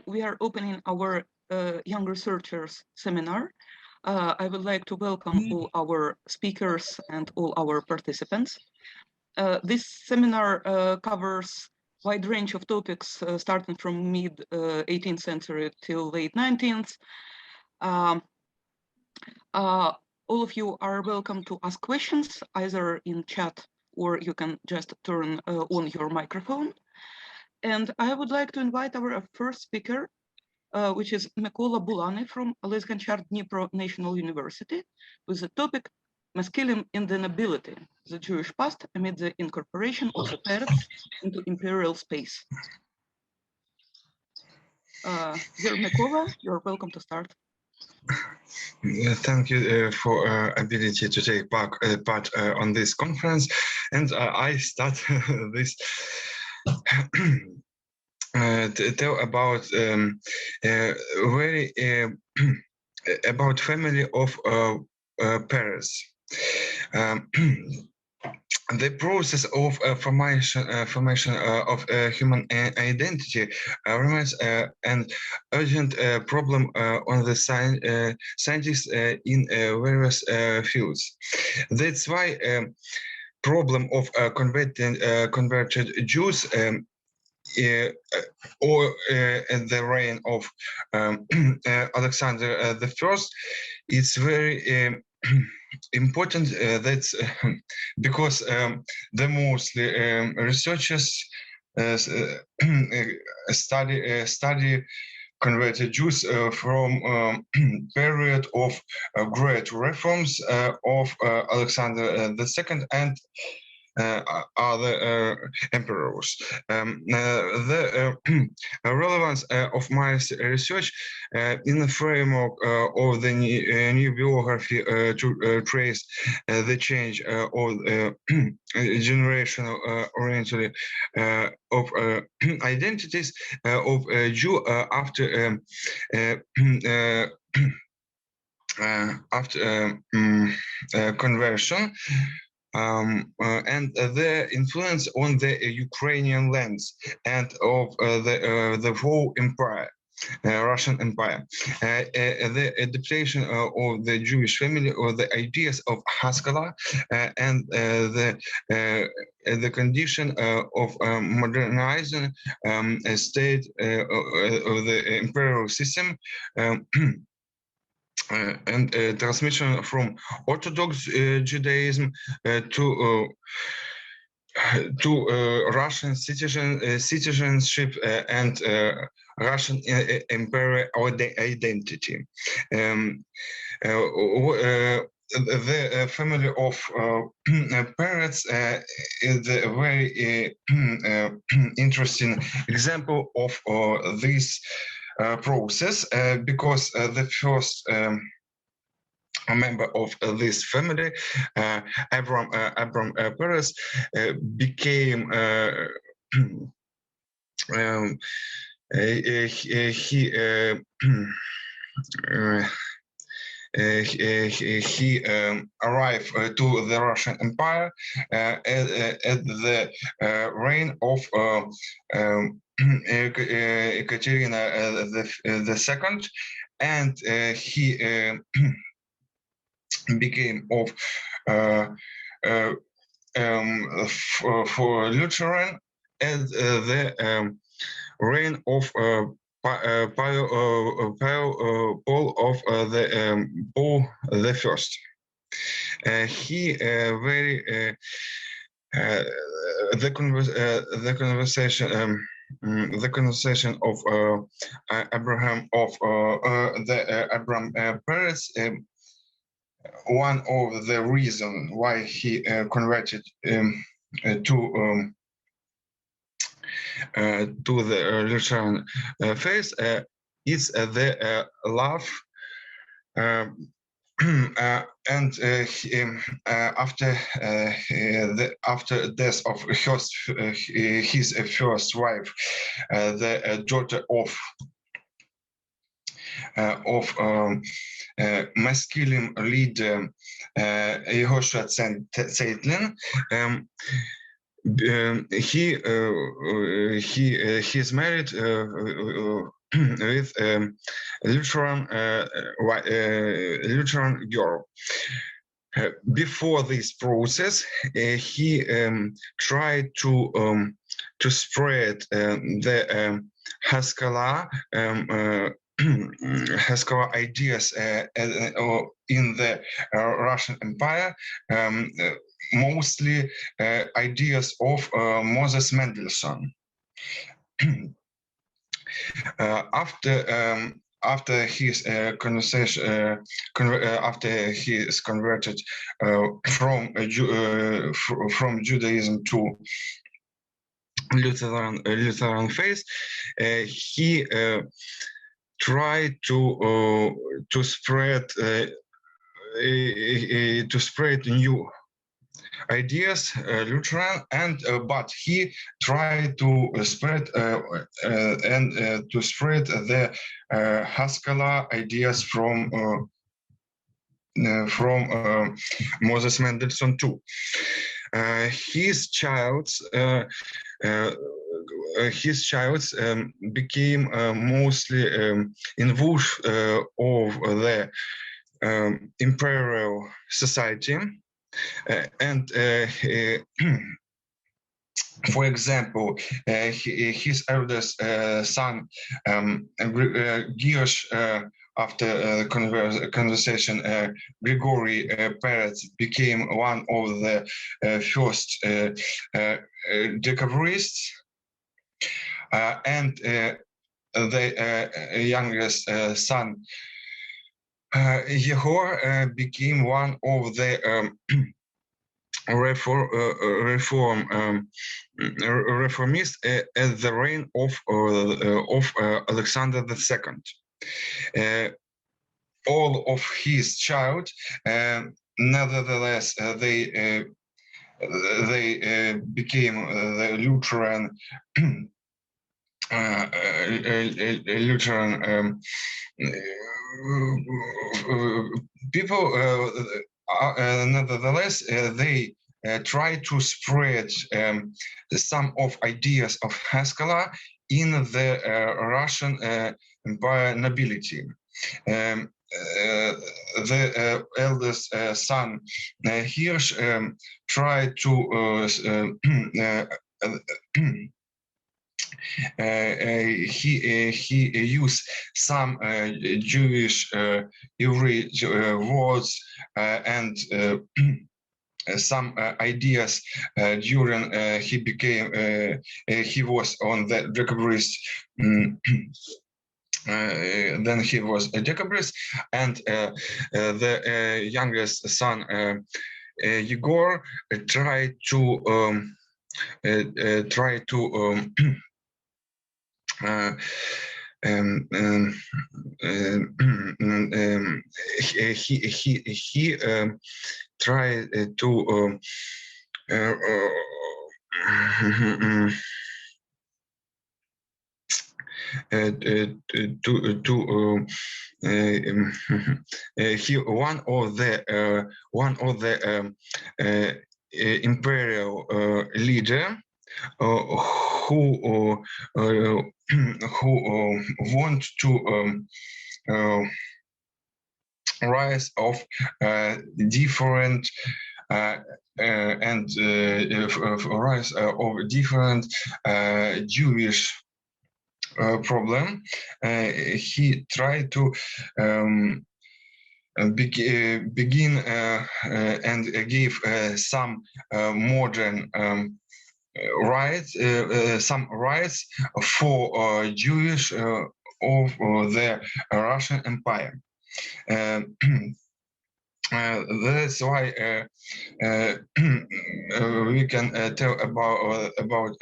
we are opening our Young Researchers seminar. I would like to welcome all our speakers and all our participants. This seminar covers a wide range of topics starting from mid-18th century till late 19th. All of you are welcome to ask questions either in chat or you can just turn on your microphone. And I would like to invite our first speaker, which is Mykola Bulanyi from Oles Honchar Dnipro National University, with the topic Maskilim in the Nobility, the Jewish past amid the incorporation of the Peretzs into imperial space. Dear Mykola, you're welcome to start. Thank you for ability to take part on this conference, and I start this to tell about very about family of Peretzs. The process of formation of human identity remains an urgent problem on the scientists in various fields. That's why problem of converted Jews or the reign of Alexandra the First, it's very important. That's because the mostly researchers study converted Jews from period of great reforms of Alexander II and other emperors. The relevance of my research in the framework of the new biography to trace the change of generational oriented of identities of Jew after conversion. And the influence on the Ukrainian lands and of the whole empire, Russian Empire, the adaptation of the Jewish family or the ideas of Haskalah and the condition of modernizing a state of the imperial system. And transmission from Orthodox Judaism to Russian citizenship and Russian imperial identity. The family of Peretzs is a very interesting example of this process because the first member of this family, Abram Peretz, became he arrived to the Russian Empire at the reign of Kateryna the Second, and he became of for Lutheran at the reign of Paul of the Paul the First. He very the conversation of Abraham of the Abram Peretz. One of the reasons why he converted to the Lutheran faith is the love, and after death of his first wife, the daughter of Maskilim leader Yossi he's married with Lutheran Lutheran girl. Before this process, he tried to spread the Haskalah Haskalah ideas in the Russian Empire, mostly ideas of Moses Mendelssohn. After his conversation, after he is converted from Judaism to Lutheran faith, he tried to spread new ideas, Lutheran, and but he tried to spread the Haskalah ideas from Moses Mendelssohn too. His child became mostly involved of the Imperial Society. And for example, his eldest son, Giosh, after conversation, Grigory Peretzs became one of the first decabrists, and the youngest son, Yehor, became one of the reformists at the reign of Alexander II. All of his child, nevertheless, they became the Lutheran people. Nevertheless, they try to spread some of ideas of Haskalah in the Russian Empire nobility. The eldest son, Hirsch, tried to he used some Jewish Hebrew words and some ideas during he was on the decabrist. Then he was a decabrist, and the youngest son, Igor, tried to he tried to he one of the imperial leader who want to rise of different and rise of different Jewish problem. He tried to begin and give some modern rights, some rights for Jewish of the Russian Empire. That's why we can tell about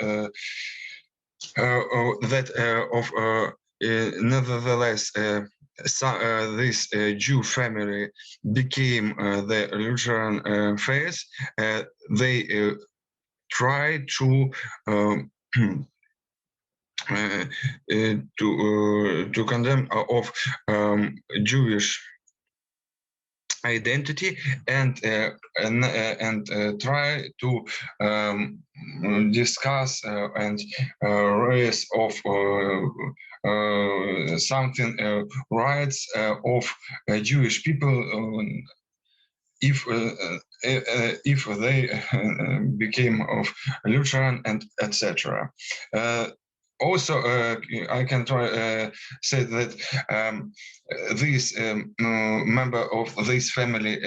that nevertheless this Jew family became the Lutheran faith. They tried to condemn of Jewish identity and try to discuss and raise of something rights of Jewish people if they became of Lutheran and etc. Also, I can try say that this member of this family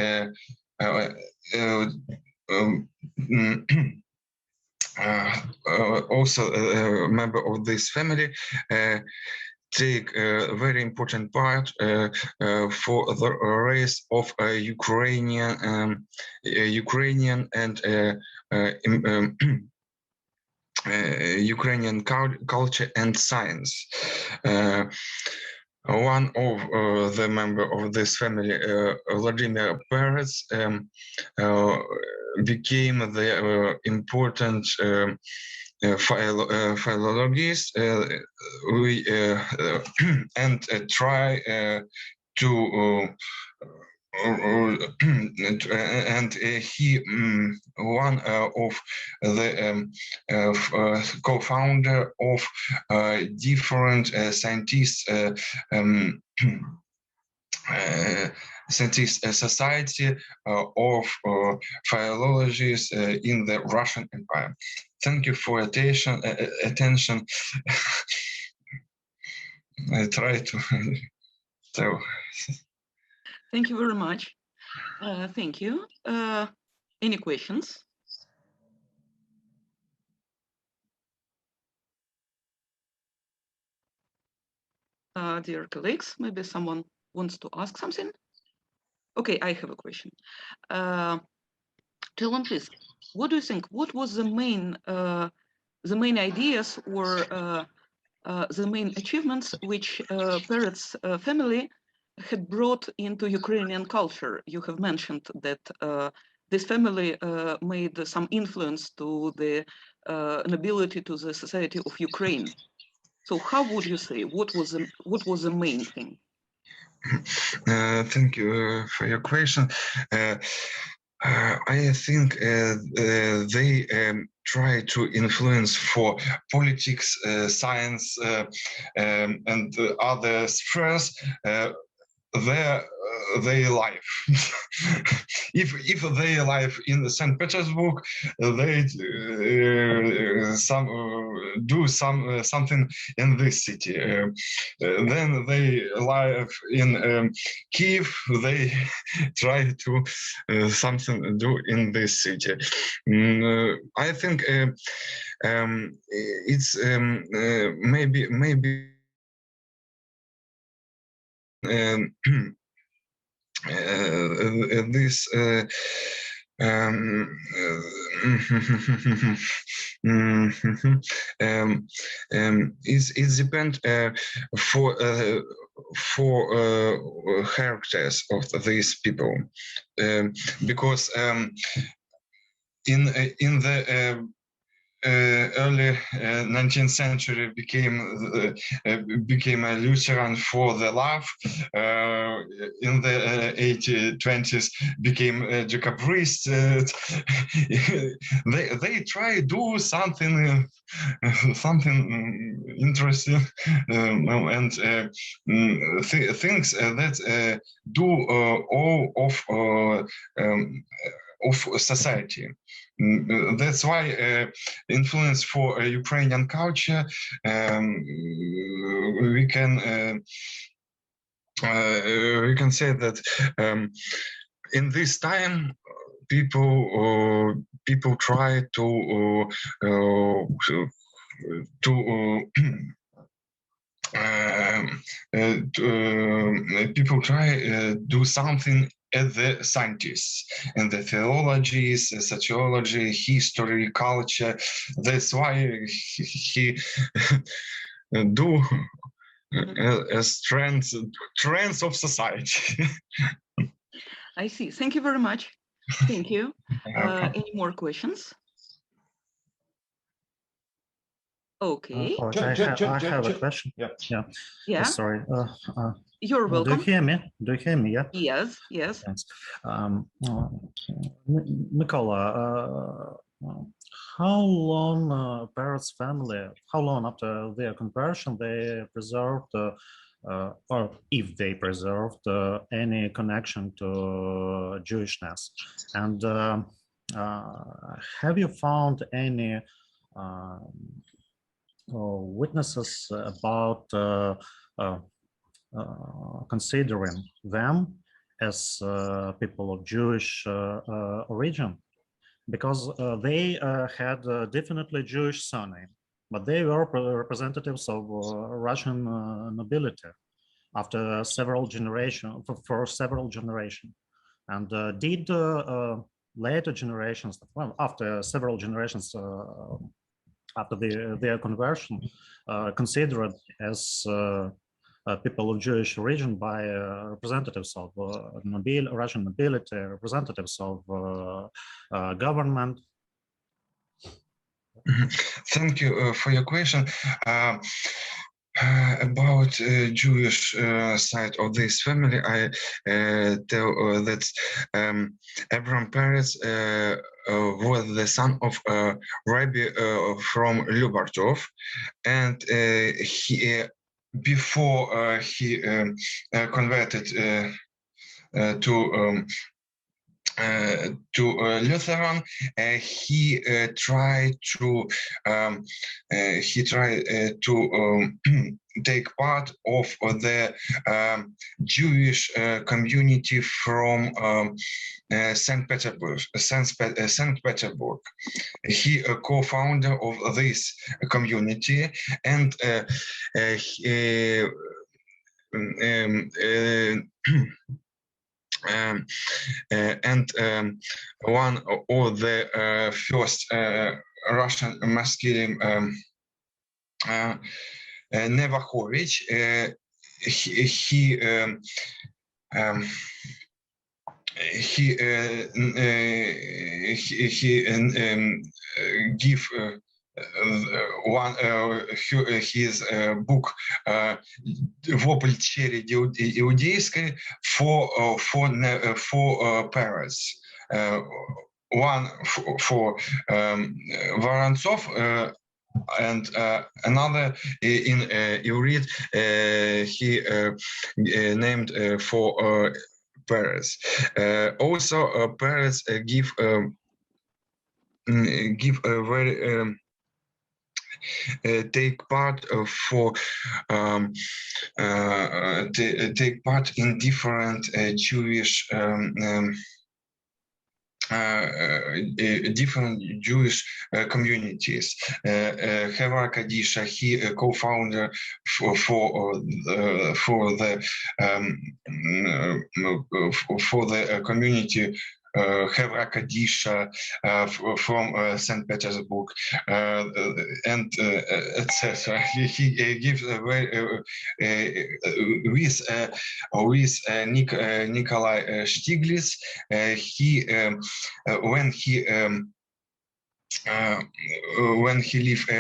also a member of this family take a very important part for the race of Ukrainian and Ukrainian culture and science. One of the member of this family, Vladimir Peretzs, became the important philologist and try to and he one of the co-founder of different scientists scientist society of philologists in the Russian Empire. Thank you for attention. I try to so. Thank you very much. Thank you. Any questions? Dear colleagues, maybe someone wants to ask something? Okay, I have a question. Tell please, what do you think? What was the main ideas or the main achievements which Peretzs family had brought into Ukrainian culture? You have mentioned that this family made some influence to the nobility, to the society of Ukraine. So how would you say, what was the main thing? Thank you for your question. I think they try to influence for politics, science, and other spheres their life. if they live in St. Petersburg, they do something in this city. Then they live in Kiev. They try to something do in this city. I think it's maybe. This it depends for characters of these people, because in the early 19th century became a Lutheran for the love. In the 1820s became a Jacobrist. They try to do something interesting and things that do all of society. That's why influence for Ukrainian culture we can say that in this time people try to people try do something as the scientists and the theologies, sociology, history, culture. That's why he do as trends of society. I see. Thank you very much. Thank you. Any more questions? Okay. I have a question. Yeah. Sorry. You're Do welcome. you hear me? Do you hear me? Yeah. Yes. Yes. Thanks. Mykola, how long Peretzs family? How long after their conversion they preserved, or if they preserved any connection to Jewishness? And have you found any witnesses about considering them as people of Jewish origin? Because they had definitely Jewish surname, but they were representatives of Russian nobility after several generations, for several generations. And did later generations, well, after several generations after their conversion, considered as people of Jewish origin by representatives of Russian nobility, representatives of government. Thank you for your question. About Jewish side of this family, I tell that Abraham Peretz was the son of a rabbi from Lubartov, and he before he converted to Lutheran, he tried to take part of the Jewish community from St. Petersburg. He a co-founder of this community, and one of the first Russian Maskilim, Nevakovich, he give his book «Вопль череди иудейской» for Peretz. One for Vorontsov, and another in Ivrit he named for Peretz. Also, Peretz give a very take part take part in different Jewish different Jewish communities. Hevra Kadisha, he co-founder for the community Hevra Kadisha from St. Petersburg, and etc. He gives a very with Nikolai Stiglitz. He when he lived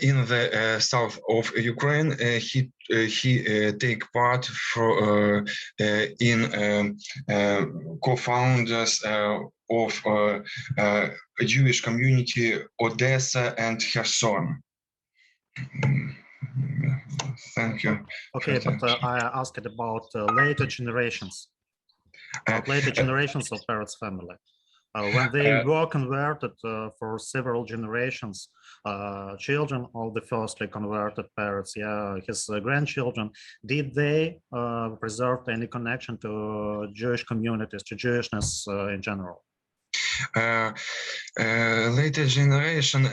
in the south of Ukraine, he take part in co-founders of a Jewish community Odessa and Kherson. Thank you. Okay, but I asked about later generations. Later generations of Peretz family. When they were converted for several generations, children of the firstly converted Peretz, his grandchildren, did they preserve any connection to Jewish communities, to Jewishness in general? Later generation,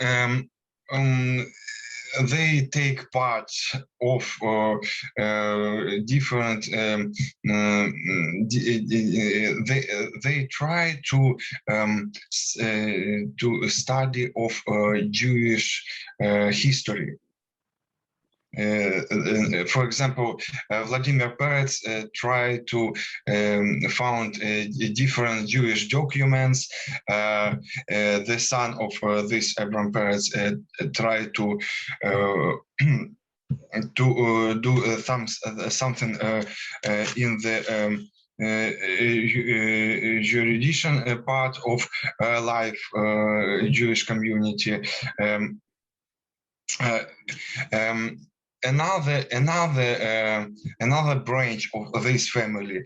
they take part of different. They try to study of Jewish history. For example, Vladimir Peretz tried to found different Jewish documents. The son of this Abraham Peretz tried to do something in the jurisdiction part of life Jewish community. Another branch of this family,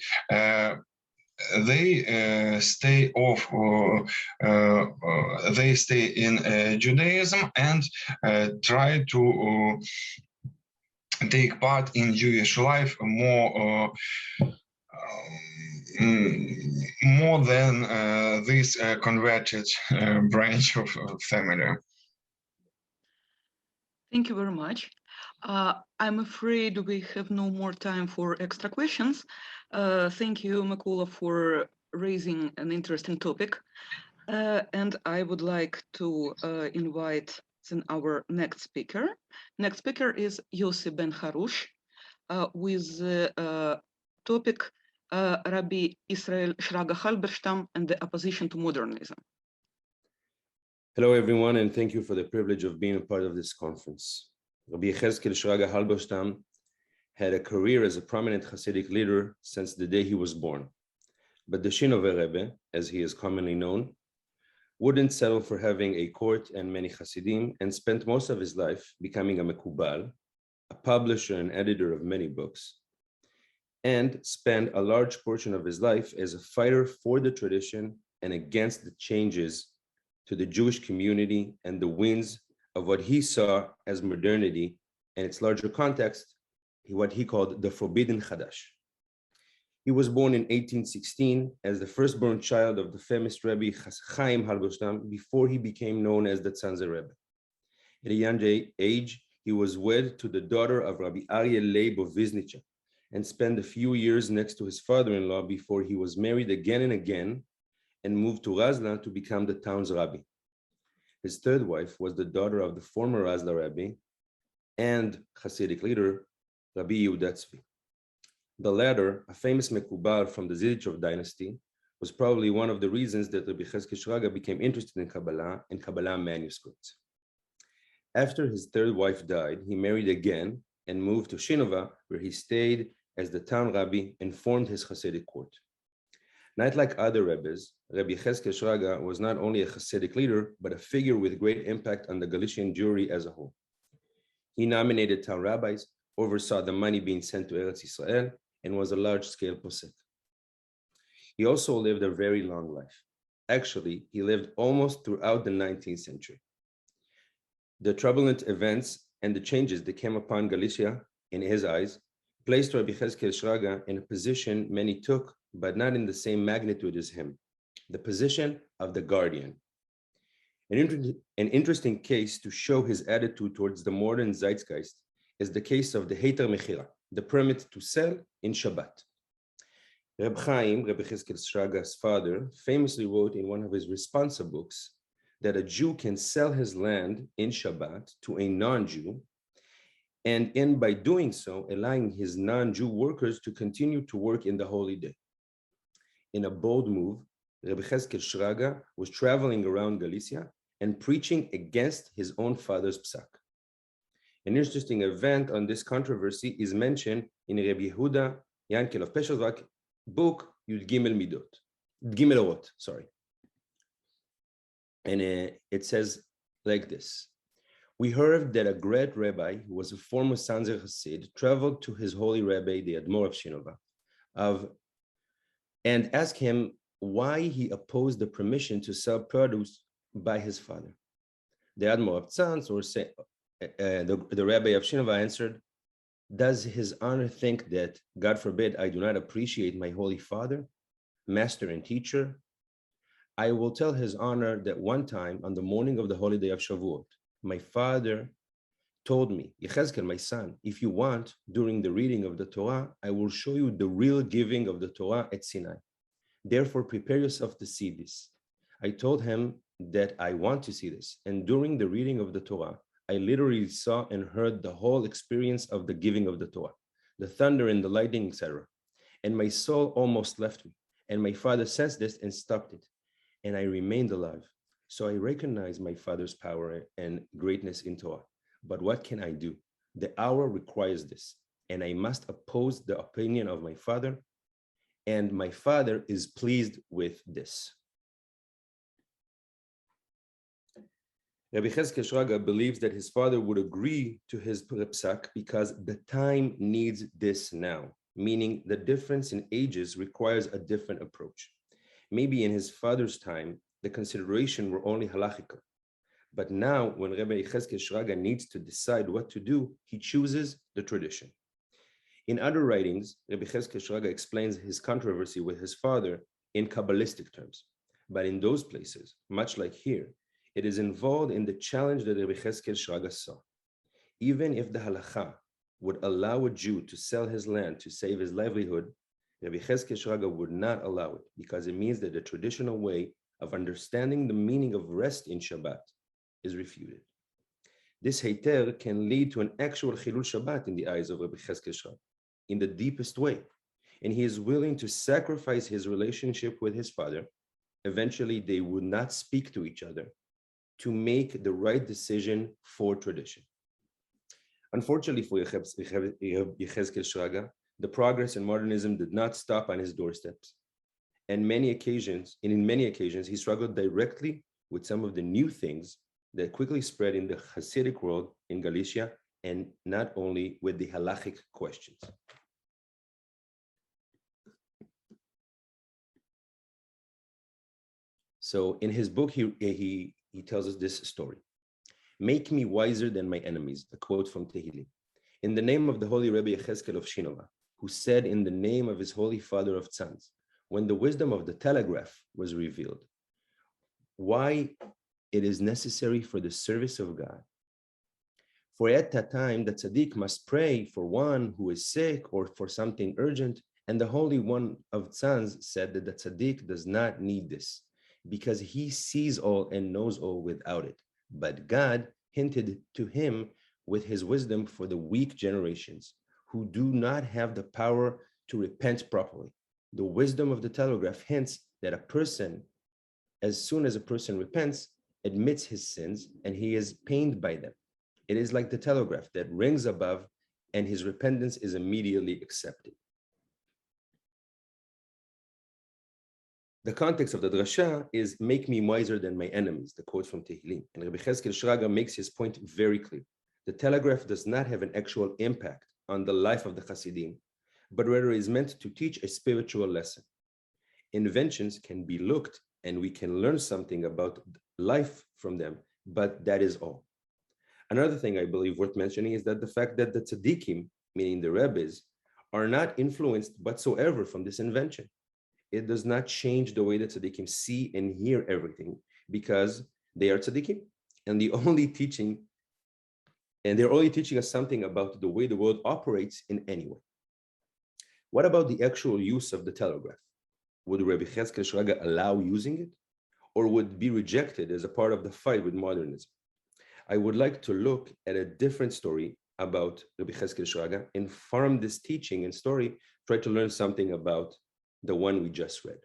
they stay in Judaism and try to take part in Jewish life more than this converted branch of family. Thank you very much. I'm afraid we have no more time for extra questions. Thank you, Mykola, for raising an interesting topic. And I would like to invite our next speaker. Next speaker is Yossi Ben Harush with the topic Rabbi Israel Shraga Halberstam and the opposition to modernism. Hello, everyone, and thank you for the privilege of being a part of this conference. Rabbi Yechezkel Shraga Halberstam had a career as a prominent Hasidic leader since the day he was born. But the Shinover Rebbe, as he is commonly known, wouldn't settle for having a court and many Hasidim and spent most of his life becoming a Mekubal, a publisher and editor of many books, and spent a large portion of his life as a fighter for the tradition and against the changes to the Jewish community and the winds of what he saw as modernity and its larger context, what he called the forbidden Chadash. He was born in 1816 as the firstborn child of the famous Rebbe Chaim Halberstam before he became known as the Tzanzer Rebbe. At a young age, he was wed to the daughter of Rabbi Aryeh Leib of Viznicha and spent a few years next to his father-in-law before he was married again and again and moved to Razla to become the town's rabbi. His third wife was the daughter of the former Razla Rebbe and Hasidic leader, Rabbi Yehuda Tzvi. The latter, a famous Mekubal from the Zidichov dynasty, was probably one of the reasons that Rabbi Yechezkel Shraga became interested in Kabbalah and Kabbalah manuscripts. After his third wife died, he married again and moved to Shinova, where he stayed as the town rabbi and formed his Hasidic court. Not like other Rebbes, Rabbi Yechezkel Shraga was not only a Hasidic leader, but a figure with great impact on the Galician Jewry as a whole. He nominated town rabbis, oversaw the money being sent to Eretz Israel, and was a large-scale posek. He also lived a very long life. Actually, he lived almost throughout the 19th century. The turbulent events and the changes that came upon Galicia, in his eyes, placed Rabbi Yechezkel Shraga in a position many took, but not in the same magnitude as him, the position of the guardian. An interesting case to show his attitude towards the modern zeitgeist is the case of the Heter Mechira, the permit to sell in Shabbat. Reb Chaim, Rabbi Yechezkel Shraga's father, famously wrote in one of his responsa books that a Jew can sell his land in Shabbat to a non-Jew, and by doing so, allowing his non-Jew workers to continue to work in the holy day. In a bold move, Rabbi Yechezkel Shraga was traveling around Galicia and preaching against his own father's psak. An interesting event on this controversy is mentioned in Rabbi Yehuda Yankel of Peshach book Yud Gimel Midot, Gimel Orot, sorry. And it says like this: we heard that a great rabbi who was a former Sanzer Hasid traveled to his holy rabbi, the Admor of Shinova, and asked him why he opposed the permission to sell produce by his father. The Admor of Tzanz, or the rabbi of Shinova, answered, "Does his honor think that, God forbid, I do not appreciate my holy father, master and teacher? I will tell his honor that one time on the morning of the holy day of Shavuot, my father told me, Yechezkel, my son, if you want, during the reading of the Torah, I will show you the real giving of the Torah at Sinai. Therefore, prepare yourself to see this. I told him that I want to see this. And during the reading of the Torah, I literally saw and heard the whole experience of the giving of the Torah, the thunder and the lightning, etc. And my soul almost left me. And my father sensed this and stopped it. And I remained alive. So I recognize my father's power and greatness in Torah. But what can I do? The hour requires this. And I must oppose the opinion of my father. And my father is pleased with this. Rabbi Yechezkel Shraga believes that his father would agree to his psak because the time needs this now, meaning the difference in ages requires a different approach. Maybe in his father's time, the consideration were only halachical. But now, when Rabbi Yechezkel Shraga needs to decide what to do, he chooses the tradition. In other writings, Rabbi Yechezkel Shraga explains his controversy with his father in Kabbalistic terms. But in those places, much like here, it is involved in the challenge that Rabbi Yechezkel Shraga saw. Even if the halacha would allow a Jew to sell his land to save his livelihood, Rabbi Yechezkel Shraga would not allow it because it means that the traditional way of understanding the meaning of rest in Shabbat is refuted. This heter can lead to an actual chilul Shabbat in the eyes of Rabbi Yechezkel Shraga in the deepest way, and he is willing to sacrifice his relationship with his father. Eventually, they would not speak to each other to make the right decision for tradition. Unfortunately for Yechezkel Shraga, the progress in modernism did not stop on his doorsteps. And in many occasions, he struggled directly with some of the new things that quickly spread in the Hasidic world in Galicia, and not only with the halachic questions. So in his book, he tells us this story. Make me wiser than my enemies, a quote from Tehillim. In the name of the holy Rebbe Yechezkel of Shinova, who said in the name of his holy father of Tzanz, when the wisdom of the telegraph was revealed, why it is necessary for the service of God. For at that time, the tzaddik must pray for one who is sick or for something urgent, and the Holy One of Tzanz said that the tzaddik does not need this, because he sees all and knows all without it. But God hinted to him with his wisdom for the weak generations who do not have the power to repent properly. The wisdom of the telegraph hints that a person, as soon as a person repents, admits his sins and he is pained by them. It is like the telegraph that rings above and his repentance is immediately accepted. The context of the drasha is make me wiser than my enemies, the quote from Tehillim. And Rabbi Yechezkel Shraga makes his point very clear. The telegraph does not have an actual impact on the life of the Hasidim, but rather is meant to teach a spiritual lesson. Inventions can be looked and we can learn something about life from them, but that is all. Another thing I believe worth mentioning is that the fact that the tzaddikim, meaning the rebbes, are not influenced whatsoever from this invention. It does not change the way that tzaddikim see and hear everything because they are tzaddikim, and they're only teaching us something about the way the world operates in any way. What about the actual use of the telegraph? Would Rabbi Yechezkel Shraga allow using it, or would it be rejected as a part of the fight with modernism? I would like to look at a different story about Rabbi Yechezkel Shraga, and from this teaching and story, try to learn something about the one we just read.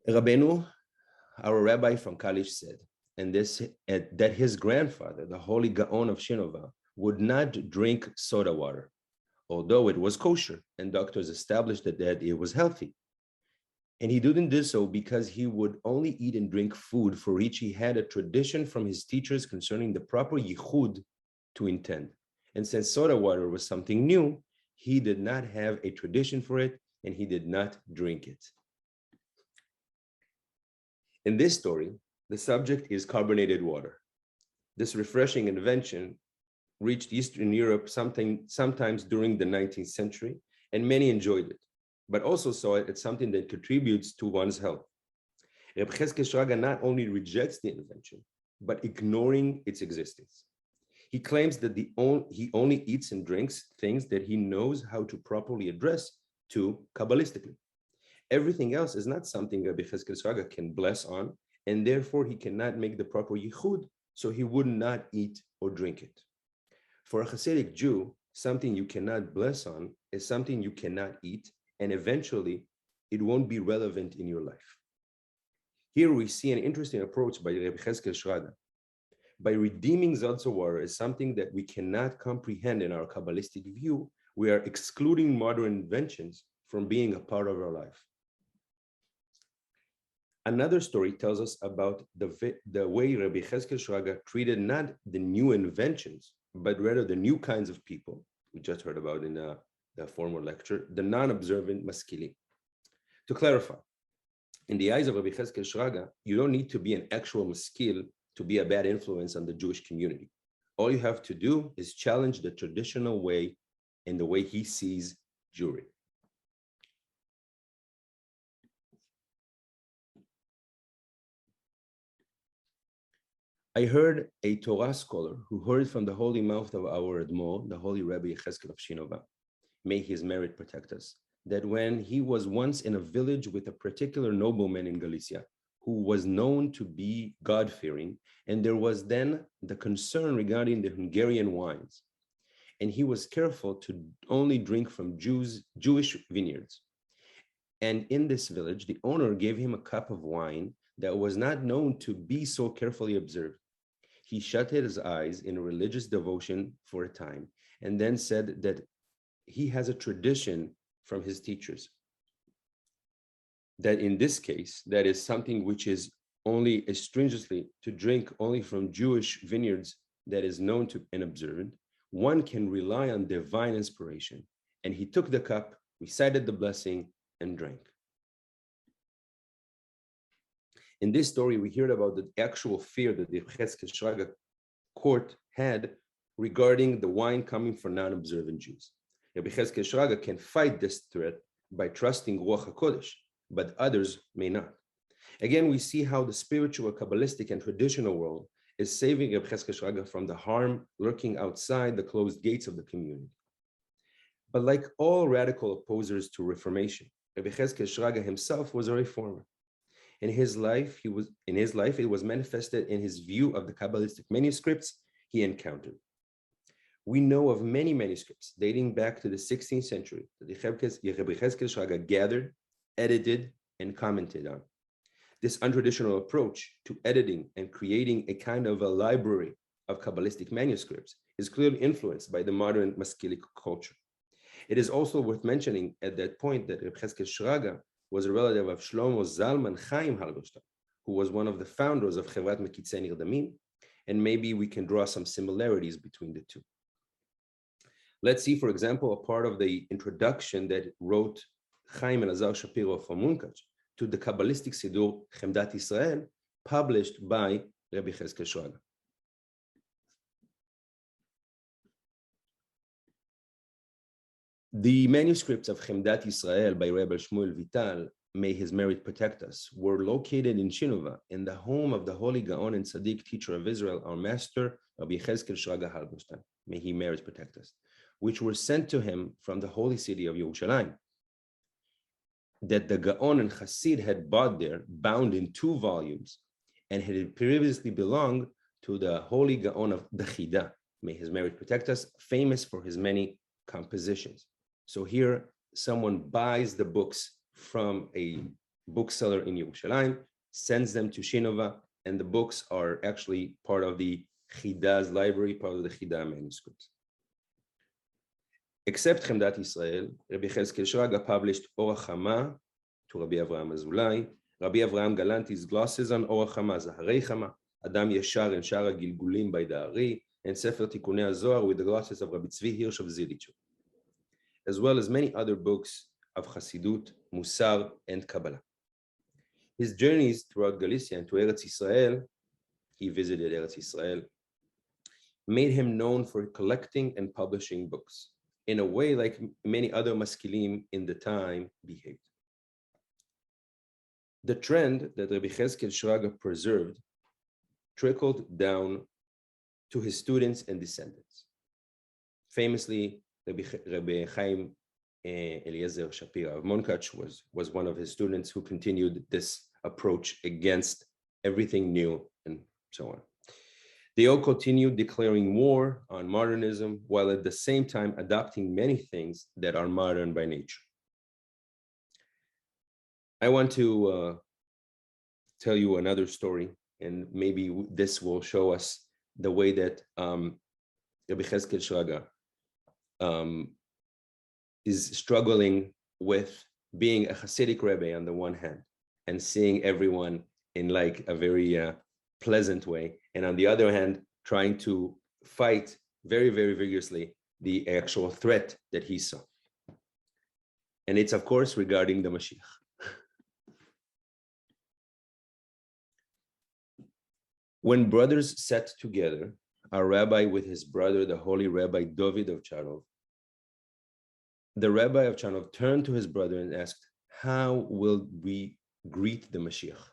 Rabbeinu, our rabbi from Kalish, said, that his grandfather, the holy Gaon of Shinova, would not drink soda water, although it was kosher and doctors established that it was healthy. And he didn't do so because he would only eat and drink food for which he had a tradition from his teachers concerning the proper yichud to intend. And since soda water was something new, he did not have a tradition for it and he did not drink it. In this story, the subject is carbonated water. This refreshing invention reached Eastern Europe sometimes during the 19th century, and many enjoyed it, but also saw it as something that contributes to one's health. Reb Yechezkel Shraga not only rejects the invention, but ignoring its existence. He claims that he only eats and drinks things that he knows how to properly address to Kabbalistically. Everything else is not something Rabbi Yechezkel Shraga can bless on, and therefore he cannot make the proper yichud, so he would not eat or drink it. For a Hasidic Jew, something you cannot bless on is something you cannot eat, and eventually it won't be relevant in your life. Here we see an interesting approach by Rabbi Yechezkel Shraga. By redeeming Zalzawar as something that we cannot comprehend in our Kabbalistic view, we are excluding modern inventions from being a part of our life. Another story tells us about the way Rabbi Yechezkel Shraga treated not the new inventions, but rather the new kinds of people, we just heard about in the former lecture, the non-observant Maskilim. To clarify, in the eyes of Rabbi Yechezkel Shraga, you don't need to be an actual Maskil to be a bad influence on the Jewish community. All you have to do is challenge the traditional way and the way he sees Jewry. I heard a Torah scholar who heard from the holy mouth of our Admor, the holy Rabbi Yechezkel of Shinova, may his merit protect us, that when he was once in a village with a particular nobleman in Galicia, who was known to be God-fearing, and there was then the concern regarding the Hungarian wines, and he was careful to only drink from Jewish vineyards. And in this village, the owner gave him a cup of wine that was not known to be so carefully observed. He shut his eyes in religious devotion for a time, and then said that he has a tradition from his teachers, that in this case, that is something which is only stringently to drink only from Jewish vineyards that is known to and observant, one can rely on divine inspiration. And he took the cup, recited the blessing, and drank. In this story, we hear about the actual fear that the Yechezkel Shraga court had regarding the wine coming from non-observant Jews. Rabbi Yechezkel Shraga can fight this threat by trusting Ruach HaKodesh, but others may not. Again, we see how the spiritual, Kabbalistic, and traditional world is saving Rabbi Yechezkel Shraga from the harm lurking outside the closed gates of the community. But like all radical opposers to Reformation, Rabbi Yechezkel Shraga himself was a reformer. In his life, it was manifested in his view of the Kabbalistic manuscripts he encountered. We know of many manuscripts dating back to the 16th century that Rabbi Yechezkel Shraga gathered, edited, and commented on. This untraditional approach to editing and creating a kind of a library of Kabbalistic manuscripts is clearly influenced by the modern Maskilic culture. It is also worth mentioning at that point that Rabbi Yechezkel Shraga was a relative of Shlomo Zalman Chaim Halberstam, who was one of the founders of Chevrat Mekitzei Nirdamim, and maybe we can draw some similarities between the two. Let's see, for example, a part of the introduction that wrote Chaim Elazar Shapiro from Munkach to the Kabbalistic Sidur Chemdat Israel, published by Rabbi Yechezkel Shraga. The manuscripts of Chemdat Israel by Rebbe Shmuel Vital, may his merit protect us, were located in Shinova, in the home of the Holy Gaon and Tzaddik teacher of Israel, our master, Rabbi Yechezkel Shraga Halberstam, may he merit protect us, which were sent to him from the holy city of Yerushalayim, that the Gaon and Hasid had bought there, bound in 2 volumes, and had previously belonged to the Holy Gaon of the Chida, may his merit protect us, famous for his many compositions. So here, someone buys the books from a bookseller in Yerushalayim, sends them to Shinova, and the books are actually part of the Chida's library, part of the Chida manuscripts. Except Chemdat Israel, Rabbi Yechezkel Shraga published Orach Chama to Rabbi Avraham Azulai, Rabbi Avraham Galanti's glosses on Orach Chama, Zaharei Chama, Adam Yeshar and Shara Gilgulim by Da'ari, and Sefer Tikunei HaZohar with the glosses of Rabbi Tzvi Hirsch of Zilichuk, as well as many other books of Hasidut, Musar, and Kabbalah. His journeys throughout Galicia and to Eretz Israel, he visited Eretz Israel, made him known for collecting and publishing books, in a way like many other Maskilim in the time behaved. The trend that Rabbi Yechezkel Shraga preserved trickled down to his students and descendants. Famously, Rabbi Chaim Eliezer Shapira of Munkach was one of his students who continued this approach against everything new, and so on. They all continued declaring war on modernism, while at the same time adopting many things that are modern by nature. I want to tell you another story, and maybe this will show us the way that Yechezkel Shraga is struggling with being a Hasidic Rebbe on the one hand, and seeing everyone in like a very pleasant way, and on the other hand, trying to fight very, very vigorously the actual threat that he saw. And it's, of course, regarding the Mashiach. When brothers sat together, a rabbi with his brother, the holy Rabbi David of Charov, the Rabbi of Charov turned to his brother and asked, "How will we greet the Mashiach?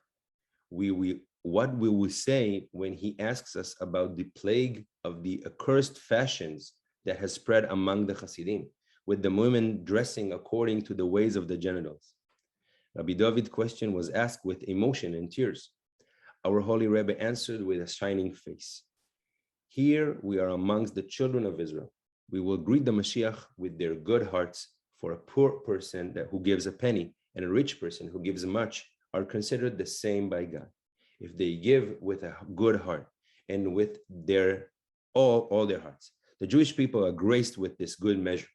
What will we say when he asks us about the plague of the accursed fashions that has spread among the Hasidim, with the women dressing according to the ways of the genitals?" Rabbi David's question was asked with emotion and tears. Our holy Rebbe answered with a shining face. "Here we are amongst the children of Israel. We will greet the Mashiach with their good hearts, for a poor person who gives a penny and a rich person who gives much are considered the same by God. If they give with a good heart and with their all their hearts. The Jewish people are graced with this good measure.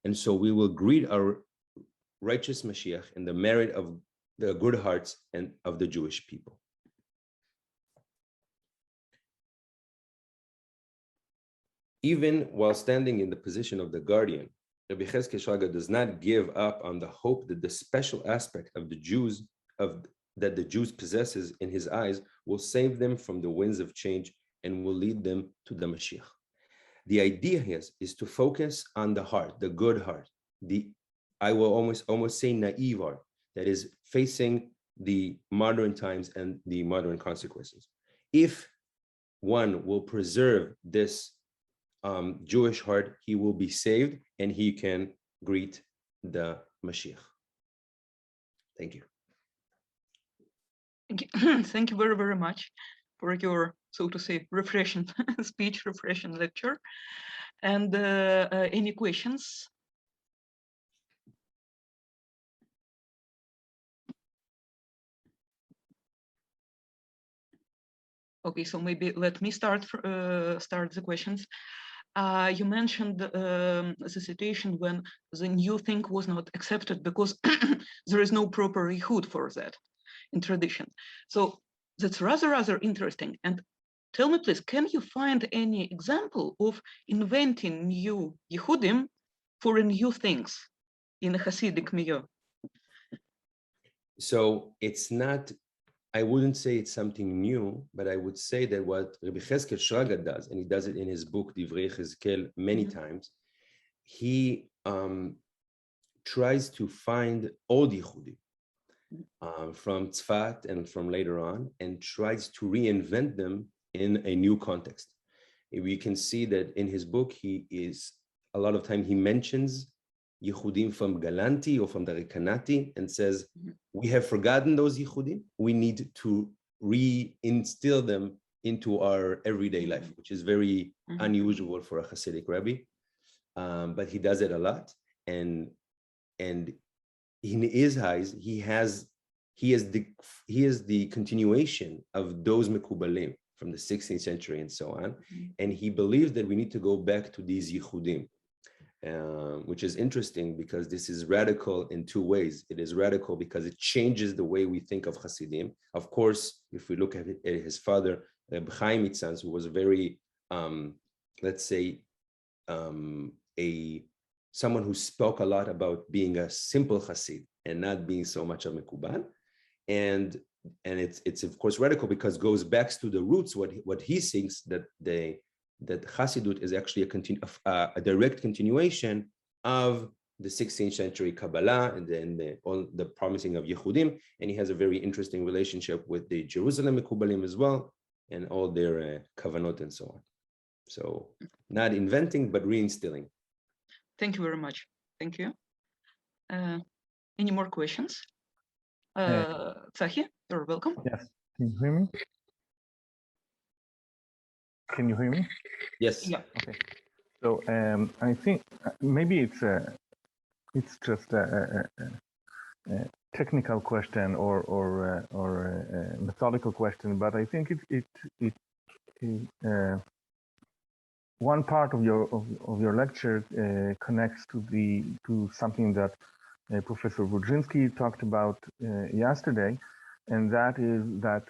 And so we will greet our righteous Mashiach in the merit of the good hearts and of the Jewish people." Even while standing in the position of the guardian, Rabbi Yechezkel Shraga does not give up on the hope that the special aspect of the Jews that the Jews possesses in his eyes will save them from the winds of change and will lead them to the Mashiach. The idea here is to focus on the heart, the good heart, I will almost say naive heart, that is facing the modern times and the modern consequences. If one will preserve this Jewish heart, he will be saved and he can greet the Mashiach. Thank you. Thank you very, very much for your, so to say, refreshing speech, refreshing lecture. And any questions? Okay, so maybe let me start the questions. You mentioned the situation when the new thing was not accepted because there is no proper yichud for that in tradition. So that's rather interesting. And tell me, please, can you find any example of inventing new yichudim for new things in a Hasidic milieu? So it's not, I wouldn't say it's something new, but I would say that what Rabbi Yechezkel Shraga does, and he does it in his book, Divrei Yechezkel, many times, he tries to find old yichudim from Tzfat and from later on, and tries to reinvent them in a new context. We can see that in his book, a lot of time he mentions Yehudim from Galanti or from the Rekanati and says, we have forgotten those Yehudim. We need to reinstill them into our everyday life, which is very unusual for a Hasidic Rebbe. But he does it a lot. And in his eyes, he is the continuation of those Mekubalim from the 16th century and so on. And he believes that we need to go back to these Yehudim. Which is interesting because this is radical in two ways. It is radical because it changes the way we think of Hasidim. Of course, if we look at his father, Reb Chaim Itzans, who was very, let's say, someone who spoke a lot about being a simple Hasid and not being so much of Mekuban. And it's of course radical because it goes back to the roots, what he thinks that Hasidut is actually a direct continuation of the 16th century Kabbalah and then all the promising of Yehudim. And he has a very interesting relationship with the Jerusalem Mekubalim as well, and all their kavanot and so on. So not inventing, but reinstilling. Thank you very much. Thank you. Any more questions? Tzachi, you're welcome. Yes. Can you hear me? Can you hear me? Yes. Yeah. Okay. So I think maybe it's just a technical question or a methodical question, but I think one part of your lecture connects to something that Professor Wodzinski talked about yesterday, and that is that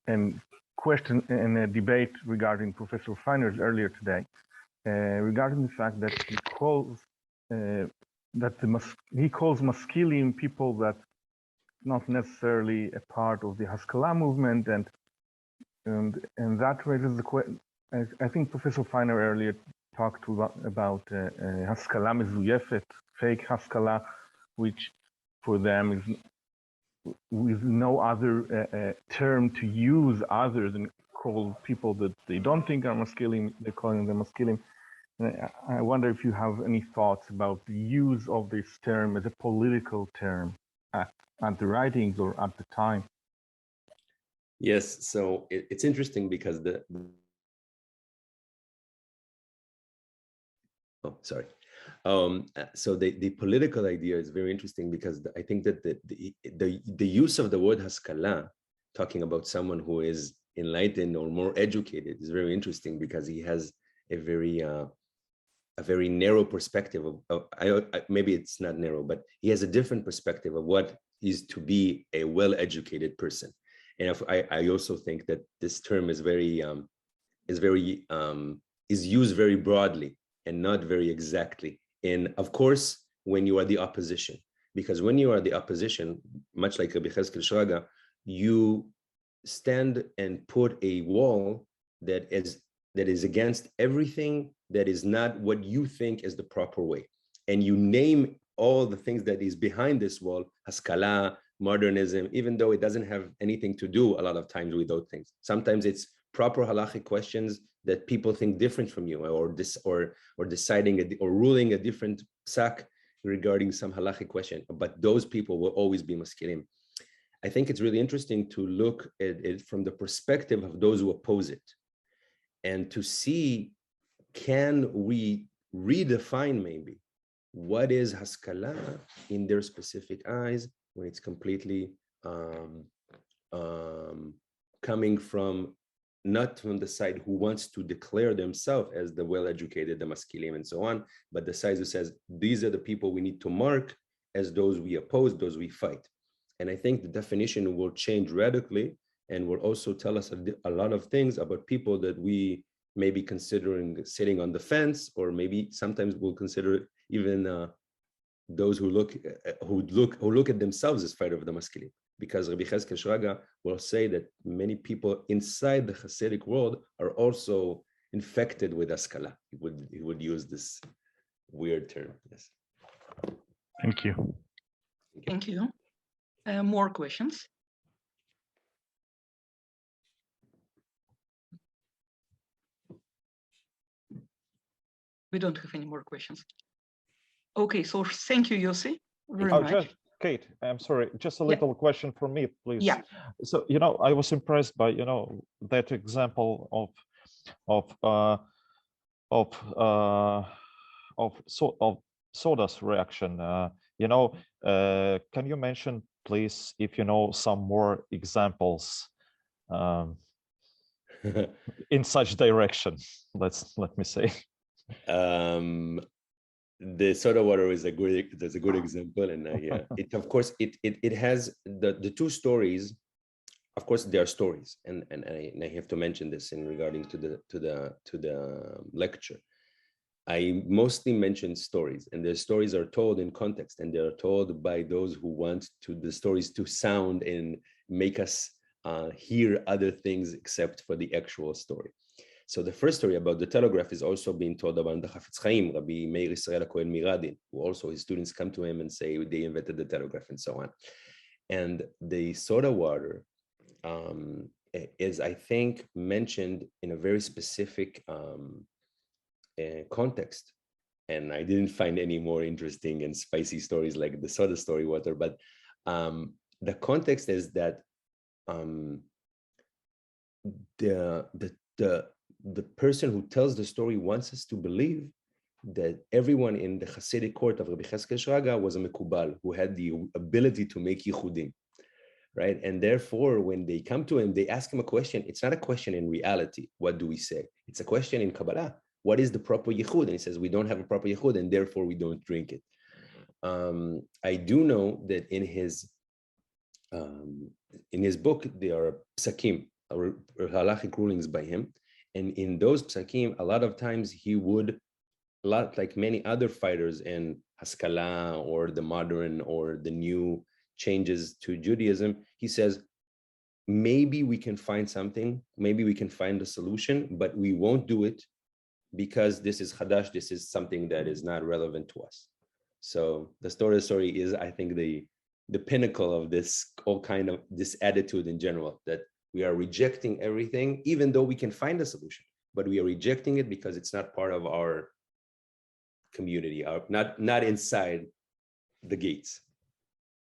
and question and a debate regarding Professor Feiner's earlier today regarding the fact that he calls Maskilim people that not necessarily a part of the Haskalah movement, and that raises the question. I think Professor Feiner earlier talked about Haskalah mezuyefet, fake Haskalah, which for them is with no other term to use other than call people that they don't think are Maskilim, they're calling them Maskilim. I wonder if you have any thoughts about the use of this term as a political term at the writings or at the time. Yes, so it's interesting because so the political idea is very interesting because I think that the use of the word Haskalah, talking about someone who is enlightened or more educated, is very interesting because he has a very narrow perspective of maybe it's not narrow, but he has a different perspective of what is to be a well-educated person. And I also think that this term is used very broadly and not very exactly. And of course, when you are the opposition, because when you are the opposition, much like Yechezkel Shraga, you stand and put a wall that is against everything that is not what you think is the proper way. And you name all the things that is behind this wall, Haskalah, modernism, even though it doesn't have anything to do a lot of times with those things. Sometimes it's proper halachic questions that people think different from you, or deciding or ruling a different psak regarding some halachic question. But those people will always be Maskilim. I think it's really interesting to look at it from the perspective of those who oppose it, and to see, can we redefine maybe what is Haskalah in their specific eyes, when it's completely coming from not from the side who wants to declare themselves as the well-educated, the Maskilim and so on, but the side who says, these are the people we need to mark as those we oppose, those we fight. And I think the definition will change radically and will also tell us a lot of things about people that we may be considering sitting on the fence, or maybe sometimes we'll consider even those who look at themselves as part of the Maskilim. Because Rabbi Yechezkel Shraga will say that many people inside the Hasidic world are also infected with Haskalah. He would use this weird term. Yes. Thank you. Thank you. More questions? We don't have any more questions. Okay, so thank you, Yossi, very much. Kate, I'm sorry, just a little question from me, please. Yeah. So, I was impressed by, that example of Soda's reaction. Can you mention, please, if you know some more examples in such direction? Let me say. The soda water is a good example, and it of course it has the two stories. Of course, they are stories, and I have to mention this in regarding to the lecture. I mostly mention stories, and the stories are told in context, and they are told by those who want the stories to sound and make us hear other things except for the actual story. So the first story about the telegraph is also being told about the Chafetz Chaim, Rabbi Meir Israel Kohen Miradin, who also his students come to him and say they invented the telegraph and so on. And the soda water is, I think, mentioned in a very specific context. And I didn't find any more interesting and spicy stories like the soda story water, but the context is that the person who tells the story wants us to believe that everyone in the Hasidic court of Rabbi Yechezkel Shraga was a Mekubal who had the ability to make yichudim, right? And therefore, when they come to him, they ask him a question. It's not a question in reality. What do we say? It's a question in Kabbalah. What is the proper yichud? And he says, we don't have a proper yichud, and therefore we don't drink it. I do know that in his book, there are psakim, or halachic rulings by him. And in those psakim, a lot of times he would, like many other fighters in Haskalah or the modern or the new changes to Judaism, he says, maybe we can find something, maybe we can find a solution, but we won't do it because this is Hadash, this is something that is not relevant to us. So the story is, I think, the pinnacle of this this attitude in general, that we are rejecting everything, even though we can find a solution, but we are rejecting it because it's not part of our community, not inside the gates.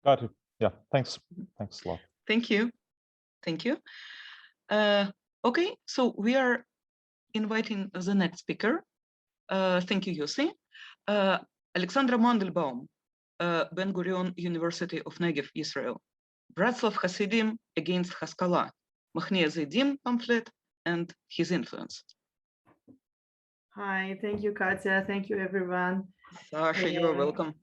Got it. Yeah, thanks a lot. Thank you. Okay, so we are inviting the next speaker. Thank you, Yossi. Alexandra Mandelbaum, Ben-Gurion University of Negev, Israel. Bratslav Hasidim against Haskalah, Machnia Zedim pamphlet and his influence. Hi, thank you, Katya. Thank you, everyone. Sasha, you are welcome.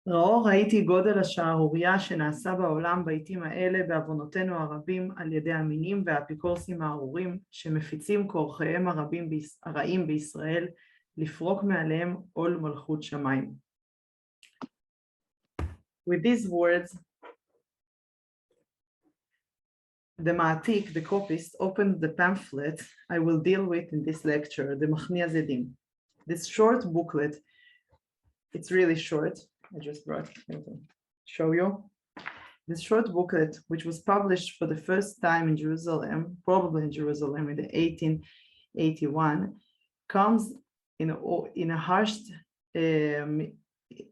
ראיתי גודל השערוריה שנעשה בעולם בעיתים האלה בעוונותינו הרבים על ידי המינים והאפיקורסים הארורים שמפיצים כורחיהם הרעים בישראל לפרוק מעליהם עול מלכות שמיים. With these words, the Ma'atik, the copyist, opened the pamphlet I will deal with in this lecture, the Machnia Zedim. This short booklet, it's really short. I just brought it to show you. This short booklet, which was published for the first time in Jerusalem, probably in Jerusalem in 1881, comes in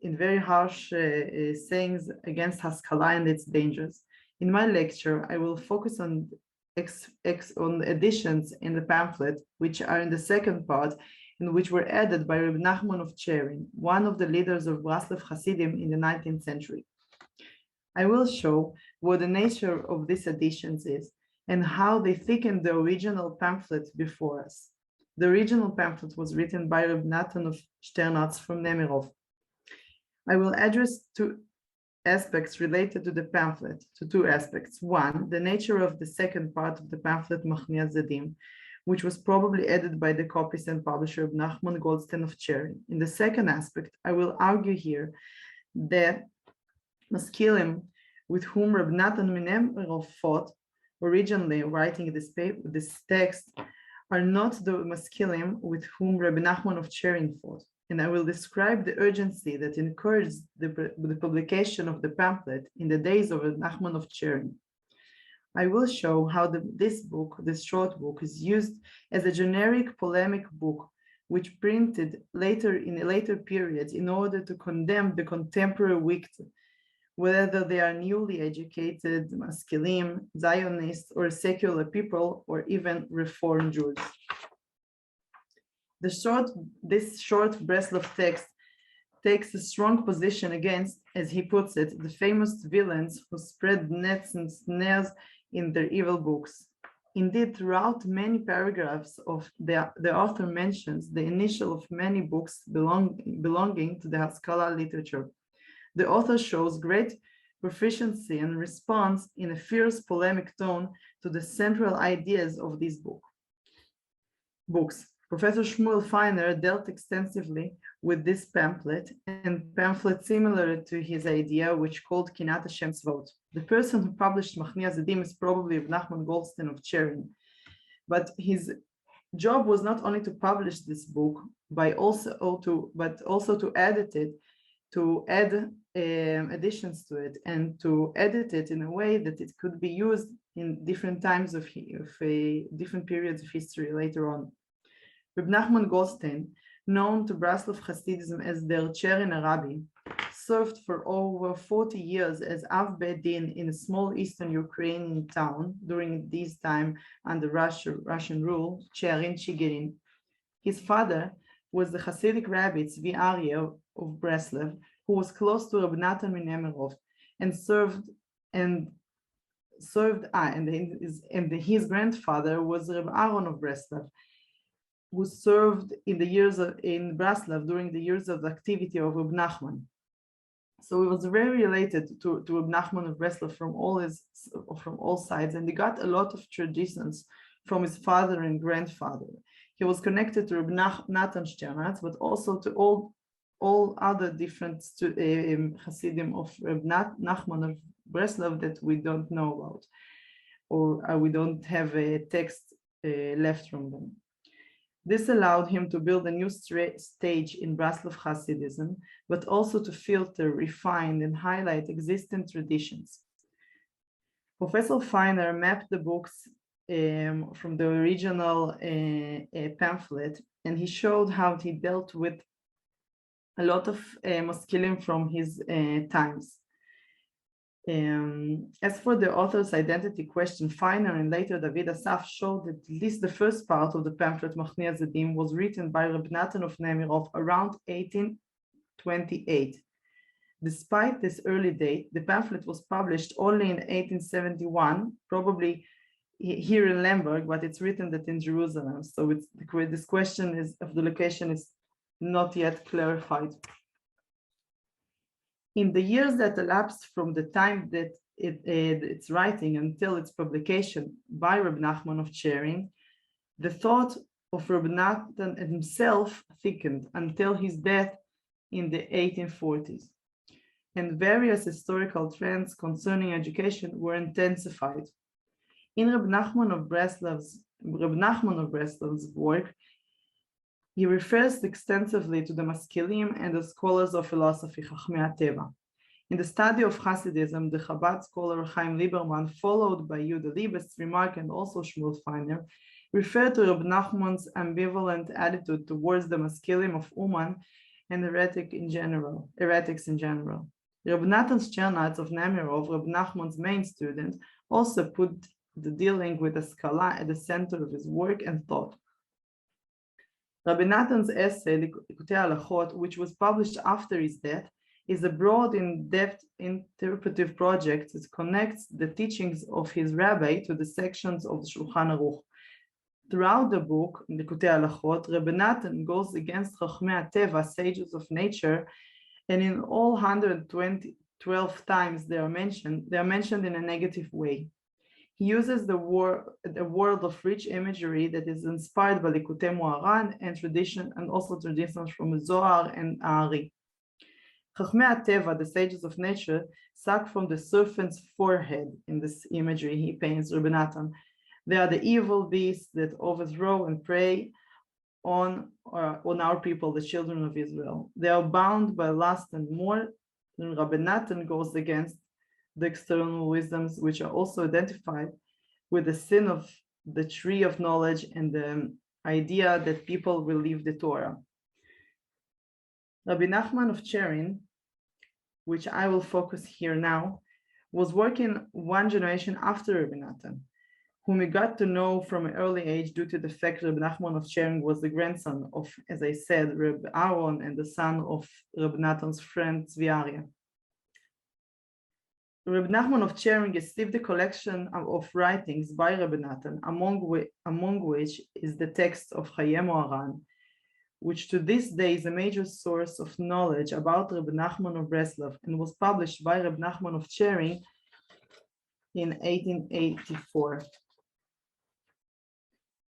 very harsh sayings against Haskalah and its dangers. In my lecture, I will focus on additions in the pamphlet, which are in the second part, and which were added by Reb Nachman of Cherin, one of the leaders of Braslav Hasidim in the 19th century. I will show what the nature of these additions is and how they thickened the original pamphlet before us. The original pamphlet was written by Reb Natan of Sternatz from Nemirov. I will address two aspects related to the pamphlet, two aspects. One, the nature of the second part of the pamphlet, Machnia Zedim, which was probably added by the copyist and publisher of Nachman Goldstein of Cherin. In the second aspect, I will argue here that Maskilim, with whom Reb Natan Nemirov fought, originally writing this text, are not the Maskilim with whom Reb Nachman of Cherin fought. And I will describe the urgency that encouraged the publication of the pamphlet in the days of Reb Nachman of Cherin. I will show how this short book, is used as a generic polemic book, which printed in later periods in order to condemn the contemporary weak, whether they are newly educated, Maskilim, Zionists, or secular people, or even Reform Jews. This short Breslov text takes a strong position against, as he puts it, the famous villains who spread nets and snares in their evil books. Indeed, throughout many paragraphs of the author mentions the initial of many books belonging to the Haskalah literature. The author shows great proficiency and responds in a fierce polemic tone to the central ideas of these books. Professor Shmuel Feiner dealt extensively with this pamphlet and pamphlet similar to his idea, which called Kinat Hashem's Vote. The person who published Machnia Zedim is probably Nachman Goldstein of Cherin, but his job was not only to publish this book, but also to edit it, to add additions to it, and to edit it in a way that it could be used in different times of different periods of history later on. Reb Nachman Goldstein, known to Braslav Hasidism as their Cherin Arabi, served for over 40 years as Av Bedin in a small eastern Ukrainian town during this time under Russian rule, Cherin Chigirin. His father was the Hasidic rabbi Tzvi Aryeh of Breslov, who was close to Reb Natan Nemerov and his grandfather was Reb Aaron of Breslov, who served in Breslov during the years of the activity of Reb Nachman. So he was very related to Reb Nachman of Breslov from all sides, and he got a lot of traditions from his father and grandfather. He was connected to Reb Natan Sternatz, but also to all other different Hasidim of Reb Nachman of Breslov that we don't know about, or we don't have a text left from them. This allowed him to build a new stage in Breslov Hasidism, but also to filter, refine, and highlight existing traditions. Professor Feiner mapped the books from the original pamphlet, and he showed how he dealt with a lot of Maskilim from his times. As for the author's identity question, Feiner and later David Asaf showed that at least the first part of the pamphlet, Machnia Zedim, was written by Reb Natan of Nemirov around 1828. Despite this early date, the pamphlet was published only in 1871, probably here in Lemberg, but it's written that in Jerusalem. So this question of the location is not yet clarified. In the years that elapsed from the time that its writing until its publication by Reb Nachman of Cherin, the thought of Reb Natan himself thickened until his death in the 1840s, and various historical trends concerning education were intensified. In Reb Nachman of Breslov's work, he refers extensively to the Maskilim and the scholars of philosophy, Chachmei HaTeva. In the study of Hasidism, the Chabad scholar Chaim Lieberman, followed by Yehuda Liebest's remark and also Shmuel Feiner, referred to Reb Nachman's ambivalent attitude towards the Maskilim of Uman and heretics in general. Reb Natan Sternatz of Nemirov, Reb Nachman's main student, also put the dealing with Haskalah at the center of his work and thought. Rabbi Natan's essay, Likutei Halachot, which was published after his death, is a broad, in-depth interpretive project that connects the teachings of his rabbi to the sections of the Shulchan Aruch. Throughout the book, Likutei Halachot, Rabbi Natan goes against Chachmei HaTeva, sages of nature, and in all 112 times they are mentioned in a negative way. He uses the world of rich imagery that is inspired by Likutei Moharan and tradition, and also traditions from Zohar and Ari. Chachmei HaTeva, the sages of nature, suck from the serpent's forehead in this imagery he paints, Rabbi Natan. They are the evil beasts that overthrow and prey on our people, the children of Israel. They are bound by lust and more. And Rabbi Natan goes against the external wisdoms, which are also identified with the sin of the tree of knowledge and the idea that people will leave the Torah. Rabbi Nachman of Cherin, which I will focus here now, was working one generation after Rabbi Natan, whom he got to know from an early age due to the fact Rabbi Nachman of Cherin was the grandson of, as I said, Rabbi Aaron and the son of Rabbi Natan's friend Tzvi Aryeh. Rabbi Nachman of Cherin received a collection of writings by Rabbi Natan, among which is the text of Chayei Moharan, which to this day is a major source of knowledge about Rabbi Nachman of Breslov and was published by Rabbi Nachman of Cherin in 1884.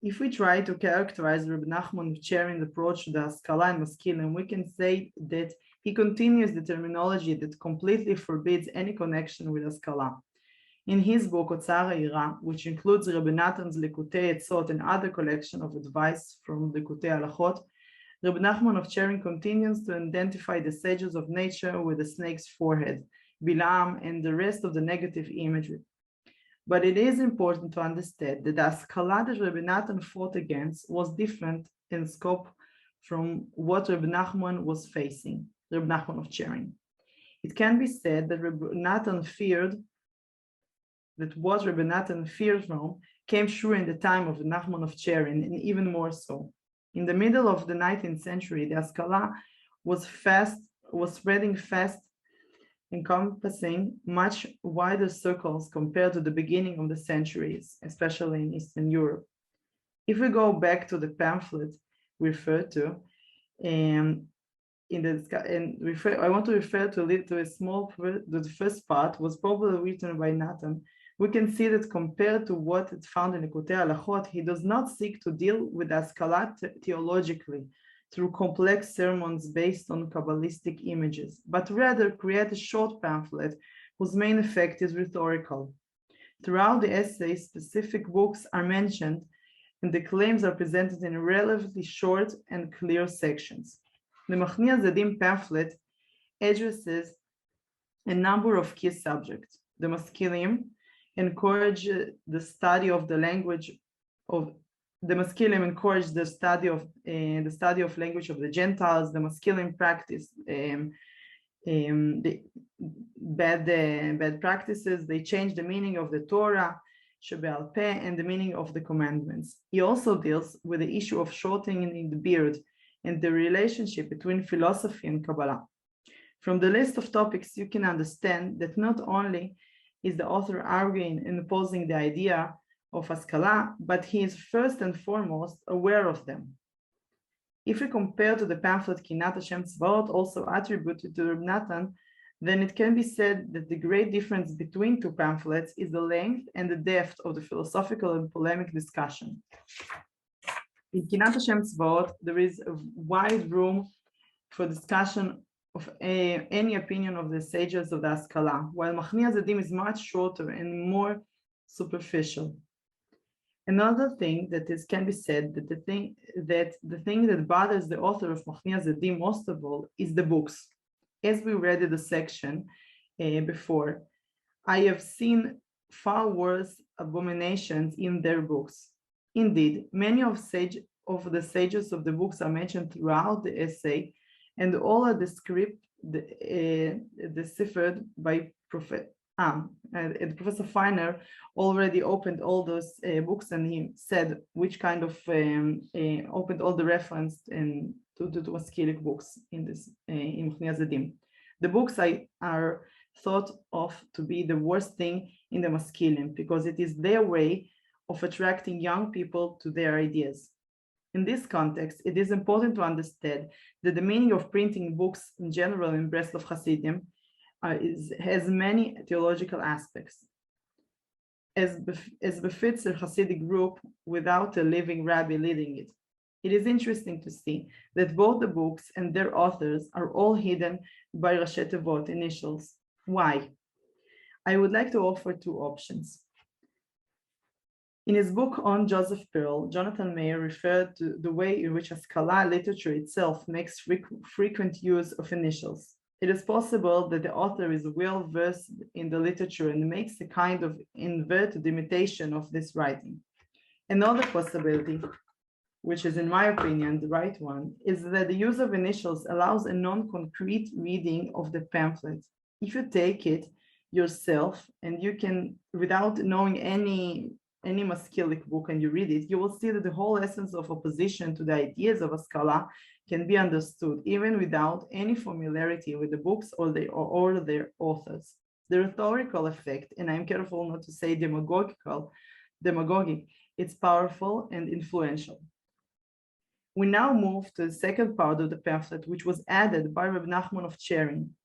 If we try to characterize Rabbi Nachman of Cherin's approach to the Haskalah and Maskilim, we can say that he continues the terminology that completely forbids any connection with Haskalah. In his book, Otzar Ha'ira, which includes Rabbi Natan's Likutei Etzot and other collection of advice from Likutei Halachot, Rabbi Nachman of Cherin continues to identify the sages of nature with the snake's forehead, Bilam, and the rest of the negative imagery. But it is important to understand that the Haskalah that Rabbi Natan fought against was different in scope from what Rabbi Nachman was facing, Rabbi Nachman of Cherin. It can be said that what Rabbi Natan feared from came true in the time of Nachman of Cherin, and even more so. In the middle of the 19th century, the Haskalah was spreading fast, encompassing much wider circles compared to the beginning of the centuries, especially in Eastern Europe. If we go back to the pamphlet referred to, I want to refer to the first part was probably written by Natan. We can see that compared to what is found in the Likutei Halachot, he does not seek to deal with Haskalah theologically through complex sermons based on Kabbalistic images, but rather create a short pamphlet whose main effect is rhetorical. Throughout the essay, specific books are mentioned, and the claims are presented in relatively short and clear sections. The Machnia Zedim pamphlet addresses a number of key subjects. The Maskilim encourage the study of the language of the Maskilim encourage the study of language of the Gentiles. The Maskilim practice the bad practices. They change the meaning of the Torah, Shebe'al Peh, and the meaning of the commandments. He also deals with the issue of shortening the beard and the relationship between philosophy and Kabbalah. From the list of topics, you can understand that not only is the author arguing and opposing the idea of Haskalah, but he is first and foremost aware of them. If we compare to the pamphlet Kinat Hashem Tzvaot, also attributed to Reb Natan, then it can be said that the great difference between two pamphlets is the length and the depth of the philosophical and polemic discussion. In Kinat Hashem Tzvaot, there is a wide room for discussion of any opinion of the sages of the Haskalah, while Machnia Zedim is much shorter and more superficial. Another thing that can be said that the thing that bothers the author of Machnia Zedim most of all is the books. As we read in the section before, I have seen far worse abominations in their books. Indeed, many of the sages of the books are mentioned throughout the essay, and all are deciphered by Professor Feiner already opened all those books, and he said which kind of opened all the reference to the Maskilic books in Machnia Zedim. The books are thought of to be the worst thing in the Maskilim because it is their way of attracting young people to their ideas. In this context, it is important to understand that the meaning of printing books in general in Breslov Hasidim has many theological aspects. As befits a Hasidic group without a living rabbi leading it. It is interesting to see that both the books and their authors are all hidden by Rashi Tevot initials. Why? I would like to offer two options. In his book on Joseph Pearl, Jonathan Mayer referred to the way in which Haskalah literature itself makes frequent use of initials. It is possible that the author is well versed in the literature and makes a kind of inverted imitation of this writing. Another possibility, which is in my opinion the right one, is that the use of initials allows a non-concrete reading of the pamphlet. If you take it yourself and you can, without knowing any Maskilic book, and you read it, you will see that the whole essence of opposition to the ideas of Haskalah can be understood even without any familiarity with the books or their authors. The rhetorical effect, and I'm careful not to say demagogic, it's powerful and influential. We now move to the second part of the pamphlet, which was added by Reb Nachman of Cherin.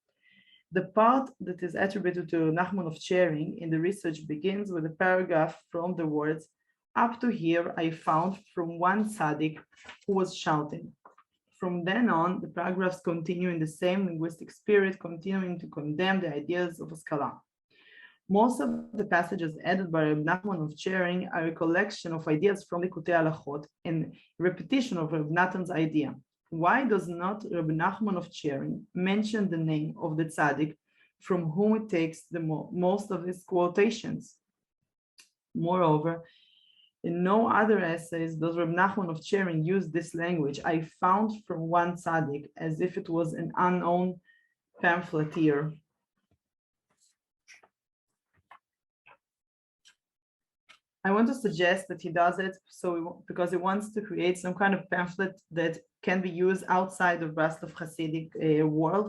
The part that is attributed to Nachman of Cherin in the research begins with a paragraph from the words, "Up to here I found from one tzaddik who was shouting." From then on, the paragraphs continue in the same linguistic spirit, continuing to condemn the ideas of Haskalah. Most of the passages added by Reb Nachman of Cherin are a collection of ideas from the Likutei Halachot and repetition of Reb Natan's idea. Why does not Reb Nachman of Cherin mention the name of the tzaddik from whom it takes the most of his quotations? Moreover, in no other essays does Reb Nachman of Cherin use this language, "I found from one tzaddik," as if it was an unknown pamphleteer I want to suggest that he does it because he wants to create some kind of pamphlet that can be used outside of Breslov Hasidic world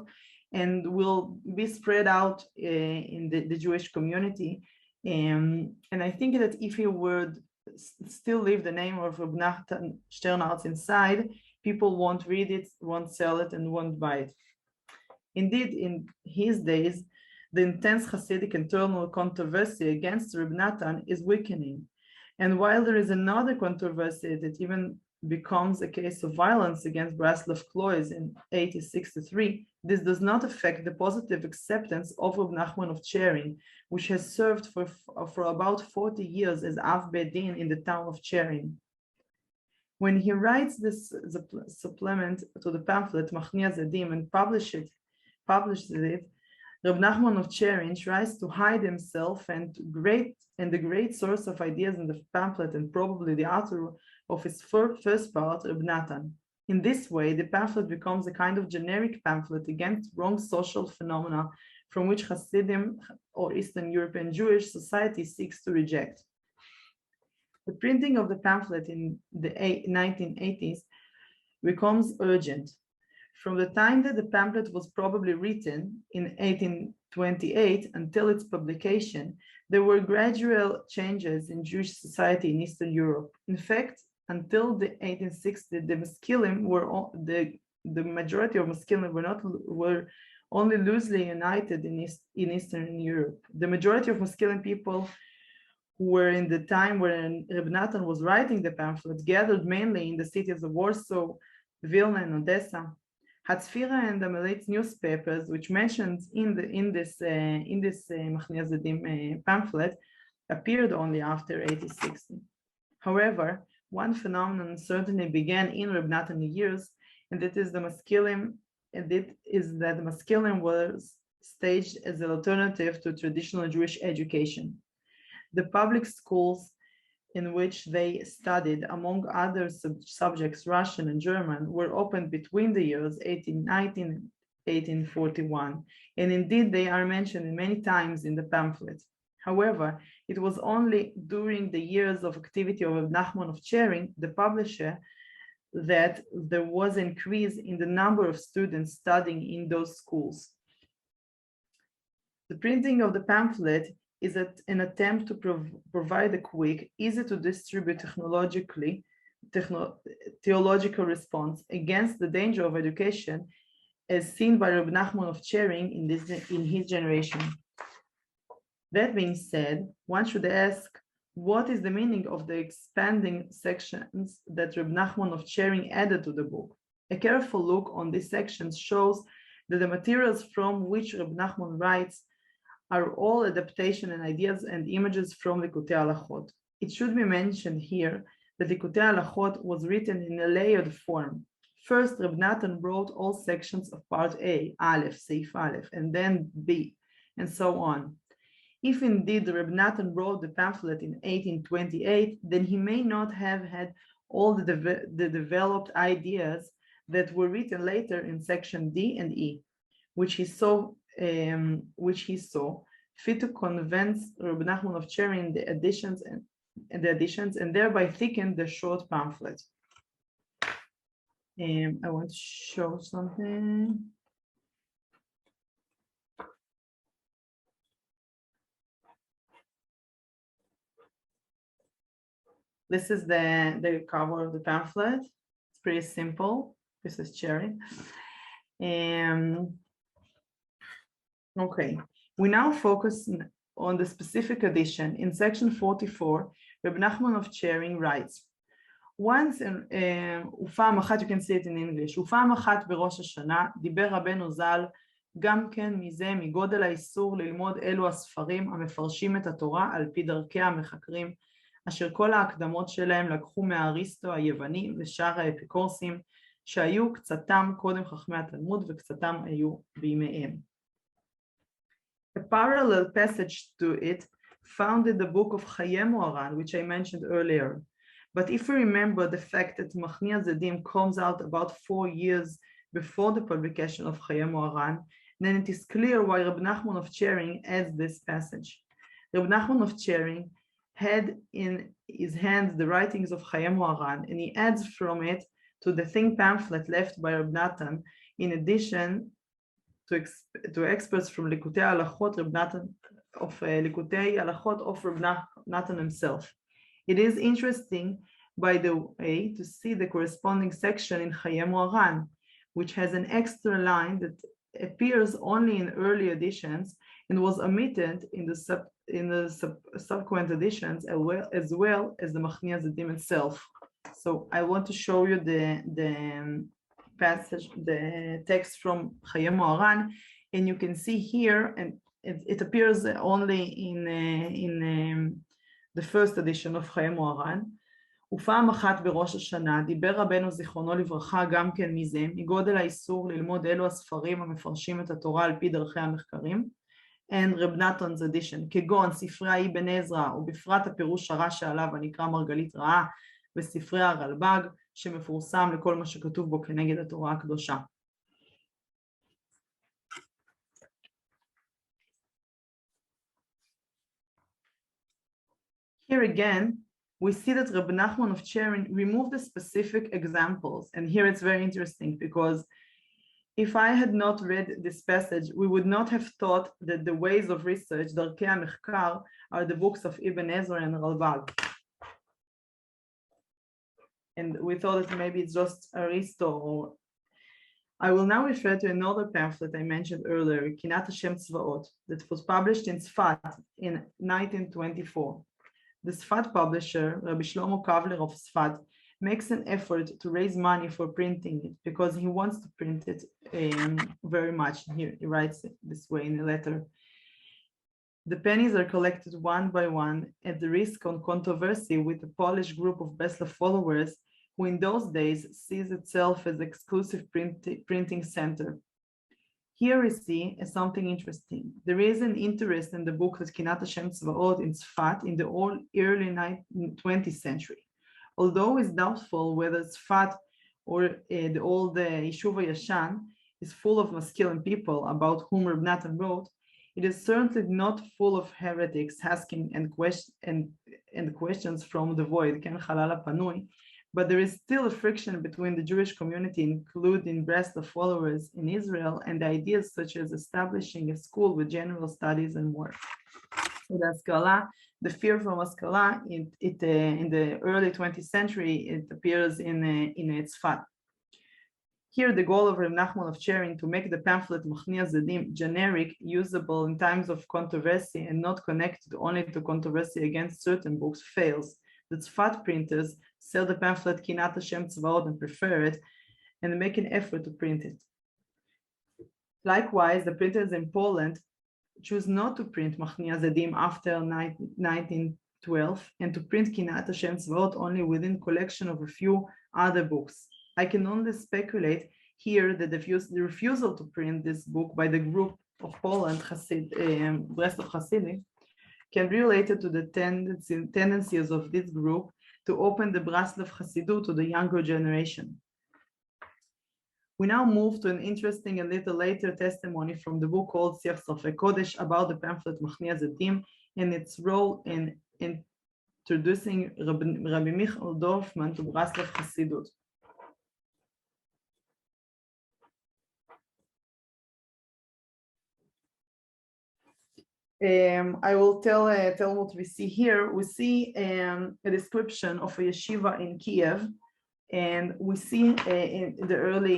and will be spread out in the Jewish community. And I think that if he would still leave the name of Reb Nachman Sternhartz inside, people won't read it, won't sell it, and won't buy it. Indeed, in his days, the intense Hasidic internal controversy against Reb Natan is weakening. And while there is another controversy that even becomes a case of violence against Breslov Klois in 1863, this does not affect the positive acceptance of Reb Nachman of Chering, which has served for about 40 years as Av Bedin in the town of Chering. When he writes this supplement to the pamphlet Machnia Zedim and publishes it, Reb Nachman of Chering tries to hide himself and the great source of ideas in the pamphlet and probably the author of his first part, Reb Natan. In this way, the pamphlet becomes a kind of generic pamphlet against wrong social phenomena from which Hasidim or Eastern European Jewish society seeks to reject. The printing of the pamphlet in the 1980s becomes urgent. From the time that the pamphlet was probably written in 1828 until its publication, there were gradual changes in Jewish society in Eastern Europe. In fact, until the 1860s, the Maskilim the majority of Maskilim were only loosely united in Eastern Europe. The majority of Maskilim people who were in the time when Reb Natan was writing the pamphlet gathered mainly in the cities of Warsaw, Vilna, and Odessa. Hatzfira and the Melitz newspapers, which mentioned in this Machnia Zedim pamphlet, appeared only after 1860. However, one phenomenon certainly began in Reb Natan years, and that is that the Maskilim was staged as an alternative to traditional Jewish education. The public schools in which they studied, among other subjects, Russian and German, were opened between the years 1819 and 1841, and indeed they are mentioned many times in the pamphlet. However, it was only during the years of activity of Reb Nachman of Chering, the publisher, that there was an increase in the number of students studying in those schools. The printing of the pamphlet is an attempt to provide a quick, easy to distribute theological response against the danger of education as seen by Reb Nachman of Chering in his generation. That being said, one should ask, what is the meaning of the expanding sections that Reb Nachman of Chering added to the book? A careful look on these sections shows that the materials from which Reb Nachman writes are all adaptation and ideas and images from Likutei Halachot. It should be mentioned here that Likutei Halachot was written in a layered form. First, Reb Natan wrote all sections of part A, Aleph, Seif Aleph, and then B, and so on. If indeed Reb Natan wrote the pamphlet in 1828, then he may not have had all the developed ideas that were written later in section D and E, which he saw fit to convince Reb Nachman of Chering the additions and thereby thicken the short pamphlet. I want to show something. This is the cover of the pamphlet. It's pretty simple. This is Chering. Okay, we now focus on the specific edition. In section 44, Reb Nachman of Chering writes, once, ופעם אחת, you can see it in English, ופעם אחת בראש השנה דיבר רבנו ז"ל גם כן מזה מגודל האיסור ללמוד אלו הספרים המפרשים את התורה על פי דרכי המחקרים, אשר כל ההקדמות שלהם לקחו מהאריסטו היווני ושאר האפיקורסים, שהיו קצתם קודם חכמי התלמוד וקצתם היו בימיהם. A parallel passage to it found in the book of Chayei Moharan, which I mentioned earlier. But if we remember the fact that Machnia Zedim comes out about 4 years before the publication of Chayei Moharan, then it is clear why Reb Nachman of Chering adds this passage. Reb Nachman of Chering had in his hands the writings of Chaim Moharan, and he adds from it to the thin pamphlet left by Reb Natan, in addition to experts from Likutei Halachot Reb Natan of Reb Natan himself. It is interesting, by the way, to see the corresponding section in Chaim Moharan, which has an extra line that appears only in early editions and was omitted in the subsequent editions, as well as the Machnia Zedim itself. So I want to show you the passage, the text from Chaim Moharan, and you can see here, and it appears only in the first edition of Chaim Moharan. ופעם אחת בראש השנה דיבר רבנו זיכרונו לברכה גם כן מזה, מגודל האיסור ללמוד אלו הספרים המפרשים את התורה על פי דרכי המחקרים, and רב נתנ's edition, כגון ספרי אבן עזרא, ובפרט הפירוש הרע שעליו הנקרא מרגלית רעה, וספרי הרלב"ג, שמפורסם לכל מה שכתוב בו כנגד התורה הקדושה. Here again, we see that Reb Nachman of Cherin removed the specific examples. And here it's very interesting, because if I had not read this passage, we would not have thought that the ways of research, Darkei HaMechkar, are the books of Ibn Ezra and Ralbag. And we thought that maybe it's just Aristo. I will now refer to another pamphlet I mentioned earlier, Kinat Hashem Tzvaot, that was published in Tzfat in 1924. The Tzfat publisher, Rabbi Shlomo Kavler of Tzfat, makes an effort to raise money for printing it because he wants to print it very much. Here he writes it this way in a letter. The pennies are collected one by one at the risk of controversy with a Polish group of Breslev followers who in those days sees itself as exclusive printing center. Here we see something interesting. There is an interest in the book that Kinat Hashem Tzvaot in Tzfat in the early 20th century. Although it's doubtful whether Tzfat or the old Yeshuv Yashan is full of Maskilim people about whom Reb Natan wrote, it is certainly not full of heretics asking and questions from the void, Ken Halal Panui, but there is still a friction between the Jewish community, including Breslev followers in Israel, and ideas such as establishing a school with general studies and more. With Haskalah, the fear from Haskalah, in the early 20th century, it appears in Tzfat. Here, the goal of Reb Nachman of Cherin to make the pamphlet Machnia Zedim generic, usable in times of controversy, and not connected only to controversy against certain books, fails. The Tzfat printers sell the pamphlet Kinat Hashem Tzvaot and prefer it, and make an effort to print it. Likewise, the printers in Poland choose not to print Machnia Zedim after 1912 and to print Kinat Hashem Tzvaot only within collection of a few other books. I can only speculate here that the refusal to print this book by the group of Poland, Breslev Hasidim, can be related to the tendencies of this group to open the Breslev Hasidut to the younger generation. We now move to an interesting and little later testimony from the book called Siach Sofei Kodesh about the pamphlet Machnia Zedim and its role in introducing Rabbi Michael Dorfman to Breslev Hasidut. I will tell what we see here. We see a description of a yeshiva in Kiev, and we see in the early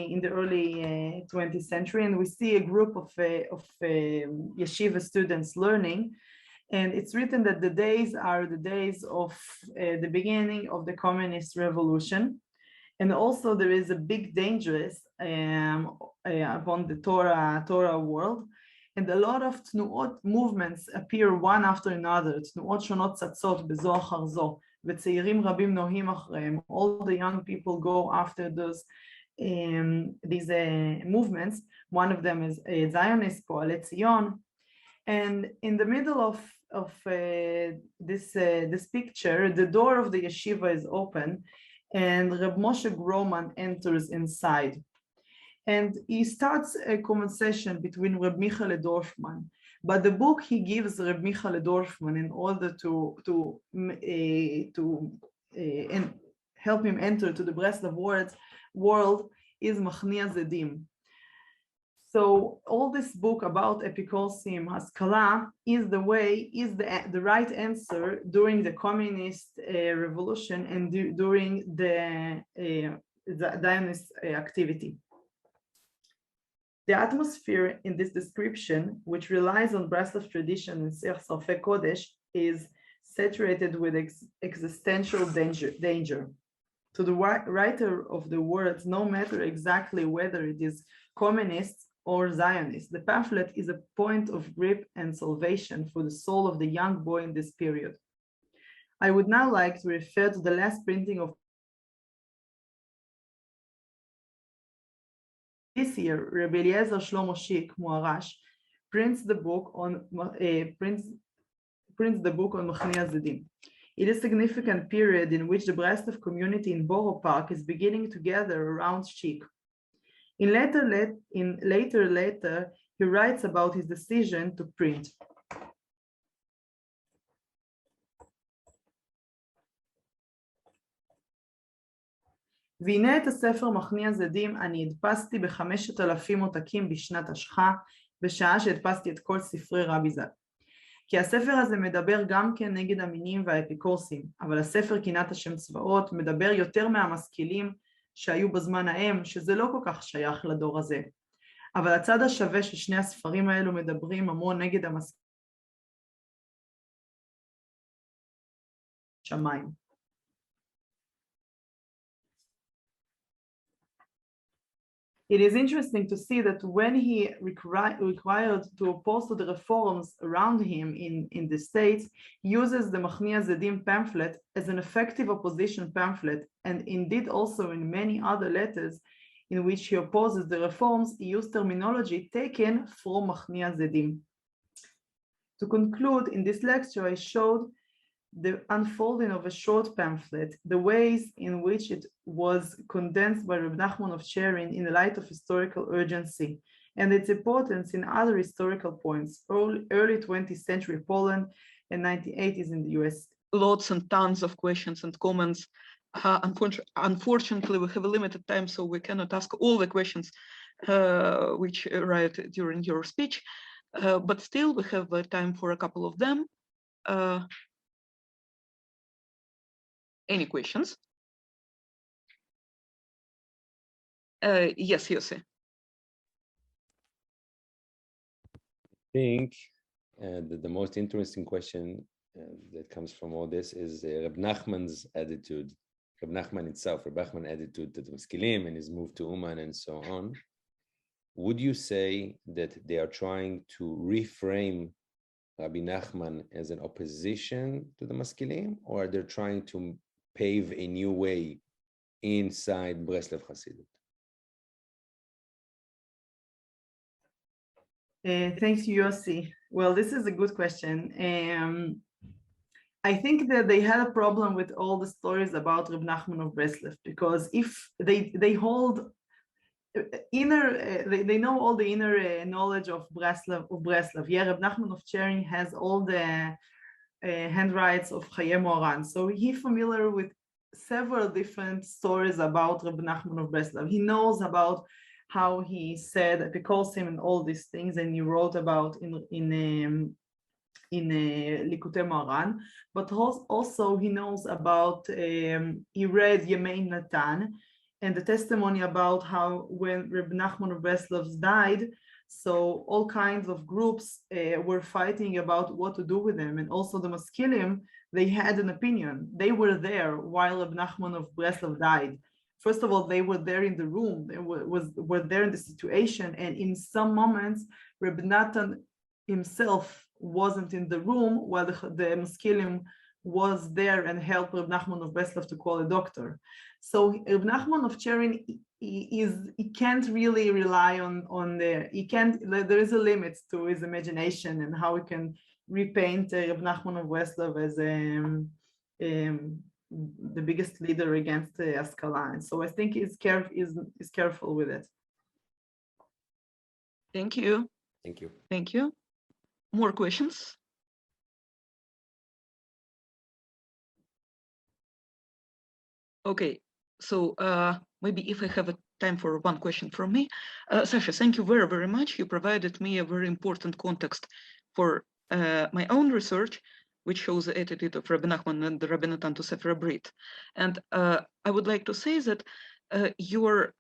20th century, and we see a group of yeshiva students learning, and it's written that the days are the days of the beginning of the communist revolution, and also there is a big danger upon the Torah world. And a lot of תנועות movements appear one after another, תנועות שונות צצות בזו אחר זו, וצעירים רבים נוהים אחריהם. All the young people go after these movements. One of them is Zionist, Poale Zion. And in the middle of this picture, the door of the yeshiva is open, and Reb Moshe Groman enters inside. And he starts a conversation between Reb Michael Dorfman. But the book he gives Reb Michael Dorfman in order to help him enter to the Breslov world is Machnia Zedim. So all this book about Epicorsim, Haskalah is the right answer during the communist revolution and during the Zionist activity. The atmosphere in this description, which relies on Breslov tradition and Sarfei Kodesh, is saturated with existential danger. To the writer of the words, no matter exactly whether it is communist or Zionist, the pamphlet is a point of grip and salvation for the soul of the young boy in this period. I would now like to refer to the last printing of this year. Rabbi Eliezer Shlomo Shik Muarash prints the book on Machnia Zedim. It is a significant period in which the Breslov community in Borough Park is beginning to gather around Shik. In later letter, he writes about his decision to print. והנה את הספר מחניע זדים אני הדפסתי ב5,000 עותקים בשנת השחה, בשעה שהדפסתי את כל ספרי רבי ז"ל. כי הספר הזה מדבר גם כן נגד המינים והאפיקורסים, אבל הספר קינת השם צבאות מדבר יותר מהמשכילים שהיו בזמן ההם, שזה לא כל כך שייך לדור הזה. אבל הצד השווה ששני הספרים האלו מדברים המון נגד שמיים. It is interesting to see that when he required to oppose to the reforms around him in the States, he uses the Machnia Zedim pamphlet as an effective opposition pamphlet, and indeed also in many other letters in which he opposes the reforms, he used terminology taken from Machnia Zedim. To conclude, in this lecture, I showed the unfolding of a short pamphlet, the ways in which it was condensed by Reb Nachman of Cherin in the light of historical urgency, and its importance in other historical points, early 20th century Poland and 1980s in the US. Lots and tons of questions and comments. Unfortunately, we have a limited time, so we cannot ask all the questions which arrived during your speech, but still we have time for a couple of them. Any questions? Yes, Yossi. I think that the most interesting question that comes from all this is Reb Nachman's attitude, Reb Nachman itself, Reb Nachman's attitude to the Maskilim and his move to Uman and so on. Would you say that they are trying to reframe Rabbi Nachman as an opposition to the Maskilim, or they're trying to pave a new way inside Breslov Hasidut? Thanks, Yossi. Well, this is a good question. I think that they had a problem with all the stories about Reb Nachman of Breslov, because if they hold they know all the inner knowledge of Breslov. Yeah, Reb Nachman of Cherin has all the handwrites of Chaye Moharan, so he's familiar with several different stories about Reb Nachman of Breslov. He knows about how he said Epicorsim and all these things, and he wrote about in Likutei Moharan, but also he knows about, he read Yemei Natan and the testimony about how when Reb Nachman of Breslov died, so all kinds of groups were fighting about what to do with them, and also the Maskilim, they had an opinion. They were there while Reb Nachman of Breslov died. First of all, they were there in the room, they were there in the situation, and in some moments, Reb Natan himself wasn't in the room while the Maskilim was there and helped Reb Nachman of Breslov to call a doctor. So Reb Nachman of Cherin, he can't really rely on there is a limit to his imagination and how he can repaint Reb Nachman of Breslov as the biggest leader against Haskalah. And so I think he's careful with it. Thank you. Thank you. Thank you. more questions? Okay, so maybe if I have a time for one question from me. Sasha, thank you very, very much. You provided me a very important context for my own research, which shows the attitude of Rabbi Nachman and Rabbi Natan to Sefer Brit. And I would like to say that your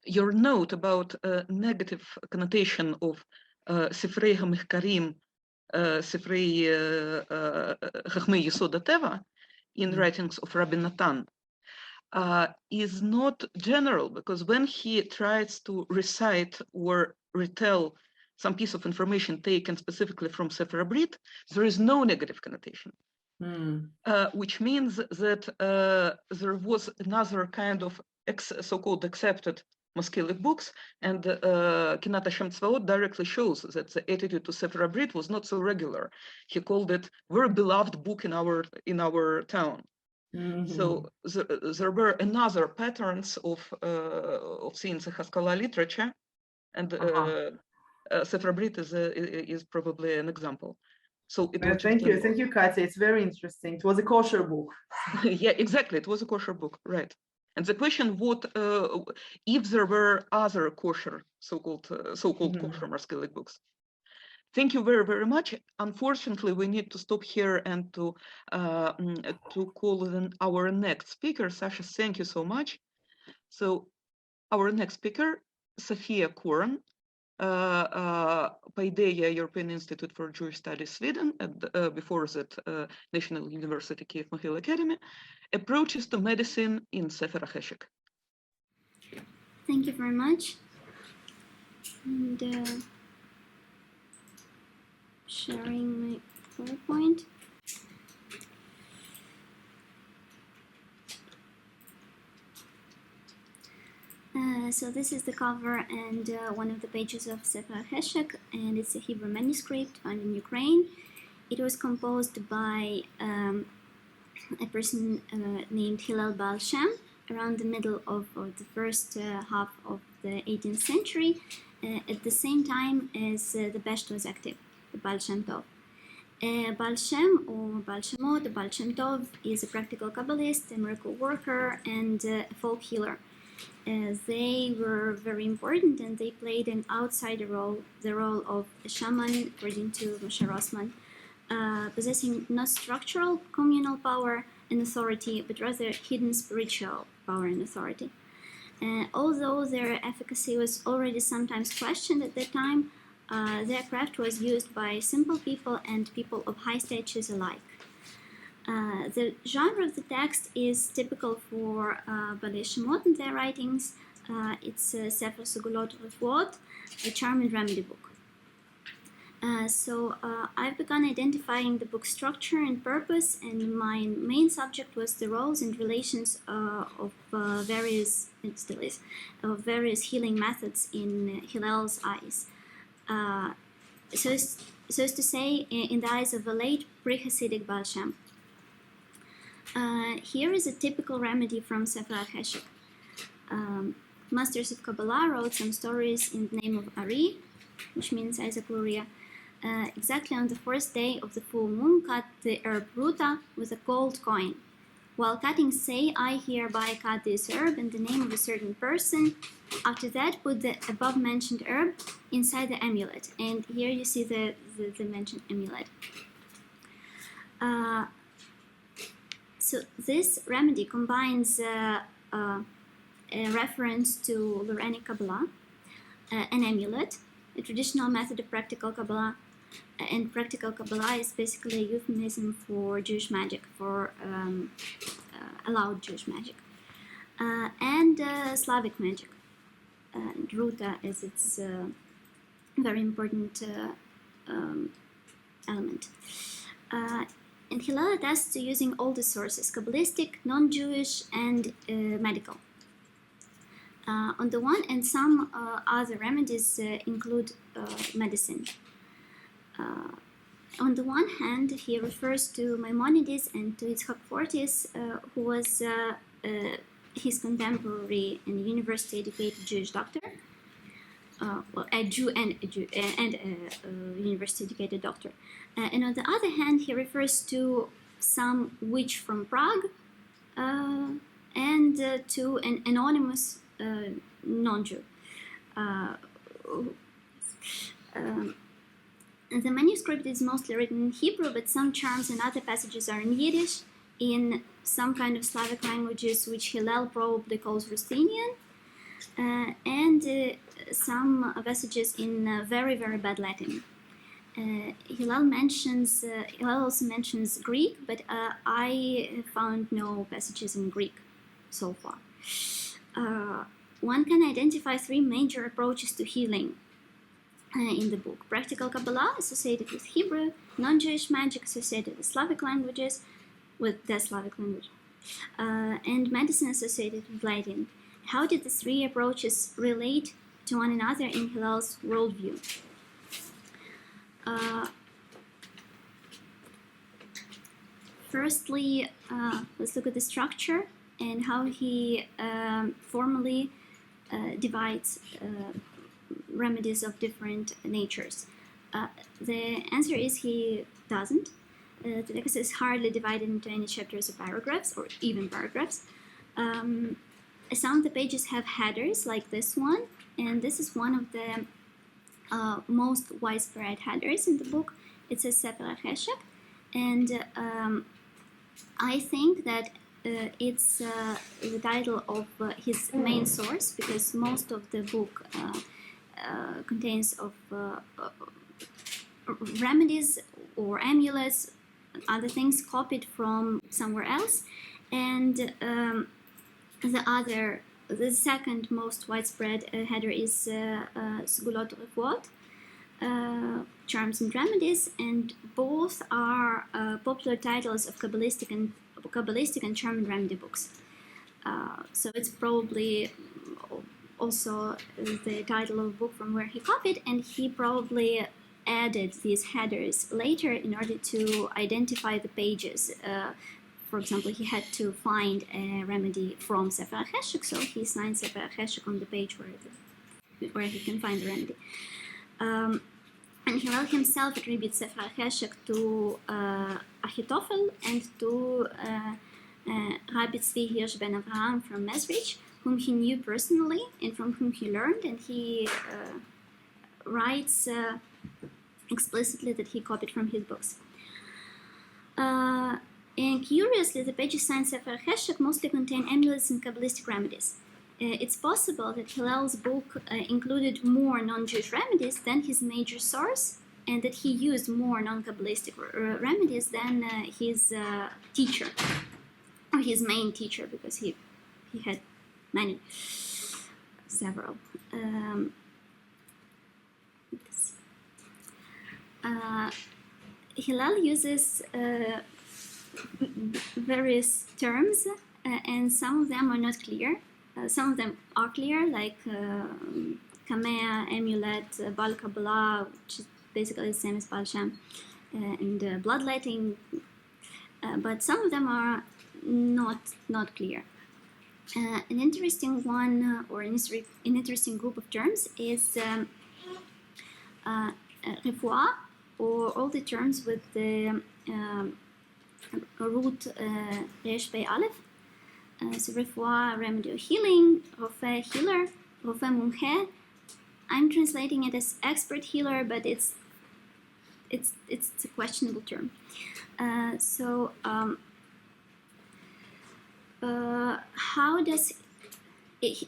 note about negative connotation of Sifrei HaMechkarim, Sifrei Chachmei Yesod HaTeva in writings of Rabbi Natan is not general, because when he tries to recite or retell some piece of information taken specifically from Sefer Brit, there is no negative connotation, which means that there was another kind of so-called accepted Maskilim books, and Kinat Hashem Tzvaot directly shows that the attitude to Sefer Brit was not so regular. He called it very beloved book in our town. So there were another patterns of seeing the Haskalah literature, and Sefer Brit is probably an example. So it was thank you, Katya. It's very interesting. It was a kosher book. Yeah, exactly. It was a kosher book, right? And the question: what if there were other kosher, so-called kosher Maskilim books? Thank you very, very much. Unfortunately, we need to stop here and to call in our next speaker. Sasha, thank you so much. So our next speaker, Sophia Korn, Paideia, European Institute for Jewish Studies, Sweden, and before that, National University Kiev-Mohyla Academy, approaches to medicine in Sefer HaCheshek. Thank you very much. And, sharing my PowerPoint. So this is the cover and one of the pages of Sefer HaCheshek, and it's a Hebrew manuscript found in Ukraine. It was composed by a person named Hillel Baal Shem around the middle of the first half of the 18th century, at the same time as the Besht was active, the Baal Shem Tov. Baal Shem or Baal Shemot, the Baal Shem Tov, is a practical Kabbalist, a miracle worker, and a folk healer. They were very important, and they played an outsider role, the role of a shaman, according to Moshe Rossman, possessing not structural communal power and authority, but rather hidden spiritual power and authority. Although their efficacy was already sometimes questioned at that time, their craft was used by simple people and people of high status alike. The genre of the text is typical for Balei Shemot in their writings. It's Sefer Sugulot Refuot, a charm and remedy book. So I've begun identifying the book's structure and purpose, and my main subject was the roles and relations of various healing methods in Hillel's eyes. So as to say, in the eyes of a late pre-Hasidic Baal Shem. Here is a typical remedy from Sefer HaCheshek. Masters of Kabbalah wrote some stories in the name of Ari, which means Isaac Luria. Exactly on the first day of the full moon, cut the herb ruta with a gold coin. While cutting, say, I hereby cut this herb in the name of a certain person. After that, put the above-mentioned herb inside the amulet. And here you see the mentioned amulet. So this remedy combines a reference to Loranic Kabbalah, an amulet, a traditional method of practical Kabbalah, and practical Kabbalah is basically a euphemism for Jewish magic, for allowed Jewish magic, and Slavic magic. Ruta is its very important element. And Hillel attests to using all the sources, Kabbalistic, non-Jewish, and medical. On the one, and some other remedies include medicine. On the one hand, he refers to Maimonides and to Yitzhak Fortis, who was his contemporary and university-educated Jewish doctor. well, a Jew and a university-educated doctor. And on the other hand, he refers to some witch from Prague and to an anonymous non-Jew. The manuscript is mostly written in Hebrew, but some charms and other passages are in Yiddish, in some kind of Slavic languages, which Hillel probably calls Ruthenian, and some passages in very, very bad Latin. Hillel also mentions Greek, but I found no passages in Greek so far. One can identify three major approaches to healing in the book: practical Kabbalah associated with Hebrew, non-Jewish magic associated with Slavic languages, with the Slavic language, and medicine associated with Latin. How did the three approaches relate to one another in Hillel's worldview? Firstly, let's look at the structure and how he formally divides remedies of different natures. The answer is he doesn't. The text is hardly divided into any chapters or paragraphs, or even paragraphs. Some of the pages have headers like this one, and this is one of the most widespread headers in the book. It says Sefer HaCheshek, and I think that it's the title of his main source, because most of the book contains of remedies or amulets, other things copied from somewhere else, and the second most widespread header is Sgulot Refuot, Charms and Remedies, and both are popular titles of Kabbalistic and charm and remedy books. So it's probably also the title of the book from where he copied, and he probably added these headers later in order to identify the pages. For example, he had to find a remedy from Sefer HaCheshek, so he signed Sefer HaCheshek on the page where he can find the remedy. And Hillel himself attributes Sefer HaCheshek to Achitophel and to Rabbi Tzvi Hirsch ben Avraham from Mezrich, whom he knew personally and from whom he learned, and he writes explicitly that he copied from his books. And curiously, the pages signed Sefer HaCheshek mostly contain amulets and Kabbalistic remedies. It's possible that Hillel's book included more non-Jewish remedies than his major source, and that he used more non-Kabbalistic remedies than his teacher, or his main teacher, because he had several. Hillel uses various terms, and some of them are not clear. Some of them are clear, like Kamea, Amulet, Bal Kabbalah, which is basically the same as Baal Shem, and bloodletting, but some of them are not clear. An interesting one, or an interesting group of terms is refuah, or all the terms with the root Resh Pei Aleph. So refuah, remedy or healing, rofeh, healer, rofeh mumche. I'm translating it as expert healer, but it's a questionable term. How does it,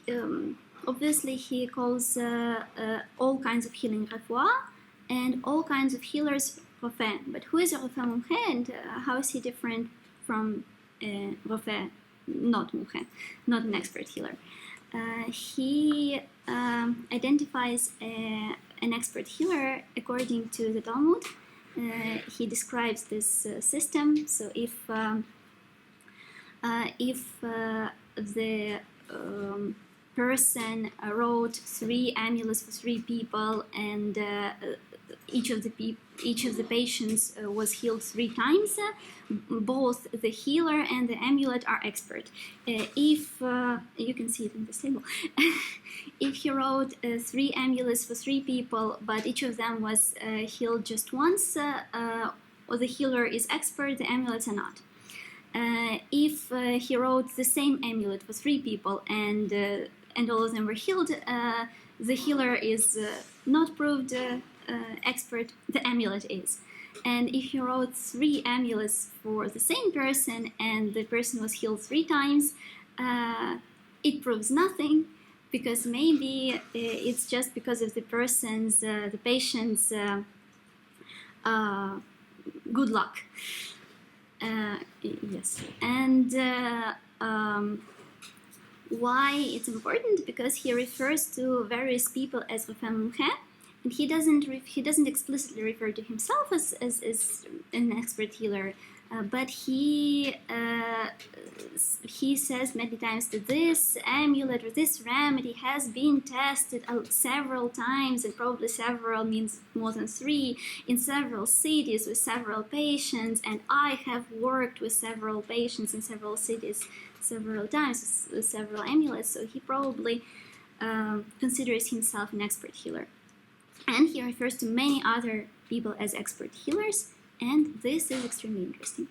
obviously he calls all kinds of healing refuah and all kinds of healers rofeh. But who is a rofeh mumche, and how is he different from rofeh not mumche, not an expert healer? He identifies an expert healer according to the Talmud. He describes this system. So if the person wrote 3 amulets for 3 people, and each of the patients was healed 3 times. Both the healer and the amulet are expert. If you can see it in this table, if he wrote 3 amulets for 3 people, but each of them was healed just once, or the healer is expert, the amulets are not. If he wrote the same amulet for 3 people and all of them were healed, the healer is not proved expert, the amulet is. And if he wrote 3 amulets for the same person and the person was healed 3 times, it proves nothing, because maybe it's just because of the person's, the patient's good luck. Yes, and why it's important? Because he refers to various people as Mumche, and he doesn't explicitly refer to himself as an expert healer, but he says many times that this amulet or this remedy has been tested several times, and probably several means more than 3, in several cities with several patients, and I have worked with several patients in several cities several times with several amulets, so he probably considers himself an expert healer. And he refers to many other people as expert healers, and this is extremely interesting.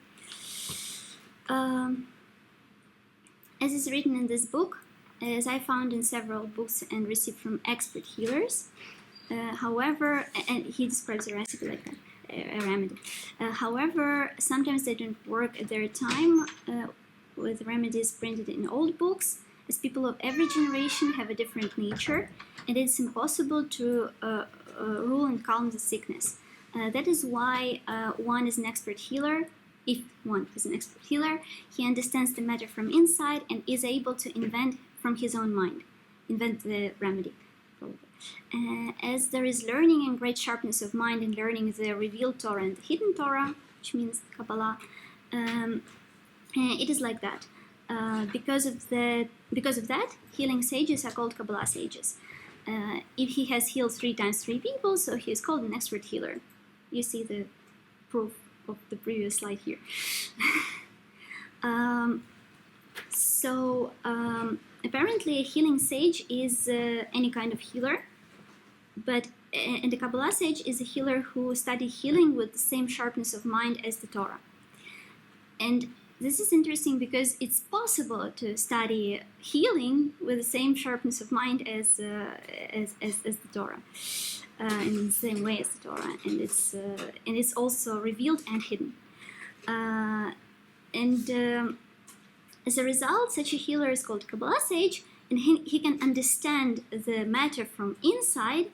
As is written in this book, as I found in several books and received from expert healers, however, and he describes a recipe like that, a remedy. However, sometimes they don't work at their time with remedies printed in old books, as people of every generation have a different nature, and it's impossible to rule and calm the sickness. That is why one is an expert healer. If one is an expert healer, he understands the matter from inside and is able to invent from his own mind, invent the remedy. As there is learning and great sharpness of mind in learning the revealed Torah and the hidden Torah, which means Kabbalah, it is like that. Because of that, healing sages are called Kabbalah sages. If he has healed 3 times 3 people, so he is called an expert healer. You see the proof of the previous slide here. Apparently a healing sage is any kind of healer, and the Kabbalah sage is a healer who studied healing with the same sharpness of mind as the Torah. And this is interesting because it's possible to study healing with the same sharpness of mind as the Torah, in the same way as the Torah, and it's also revealed and hidden. As a result, such a healer is called Kabbalah sage, and he can understand the matter from inside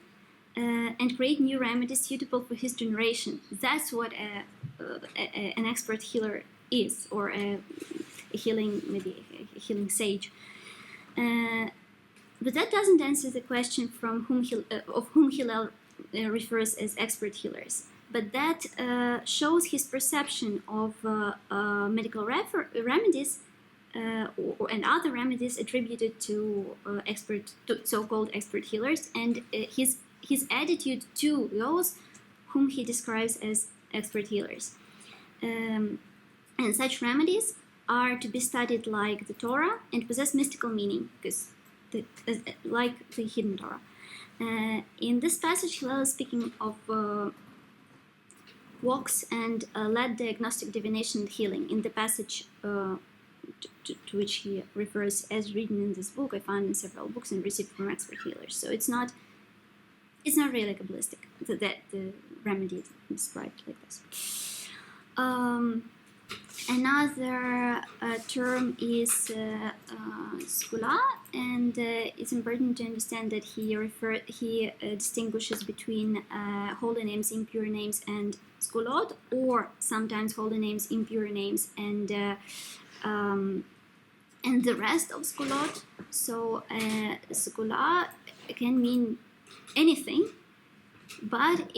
and create new remedies suitable for his generation. That's what an expert healer is, or a healing sage. But that doesn't answer the question from of whom Hillel refers as expert healers. But that shows his perception of medical remedies and other remedies attributed to so-called expert healers, and his attitude to those whom he describes as expert healers. And such remedies are to be studied like the Torah and possess mystical meaning, because like the hidden Torah. In this passage, Hillel is speaking of walks and led diagnostic divination and healing. In the passage to which he refers as written in this book, I found in several books and received from expert healers. So it's not really Kabbalistic, that the remedy is described like this. Another term is skula, and it's important to understand that he distinguishes between holy names, impure names, and skulot, or sometimes holy names, impure names, and the rest of skulot. So skula can mean anything, but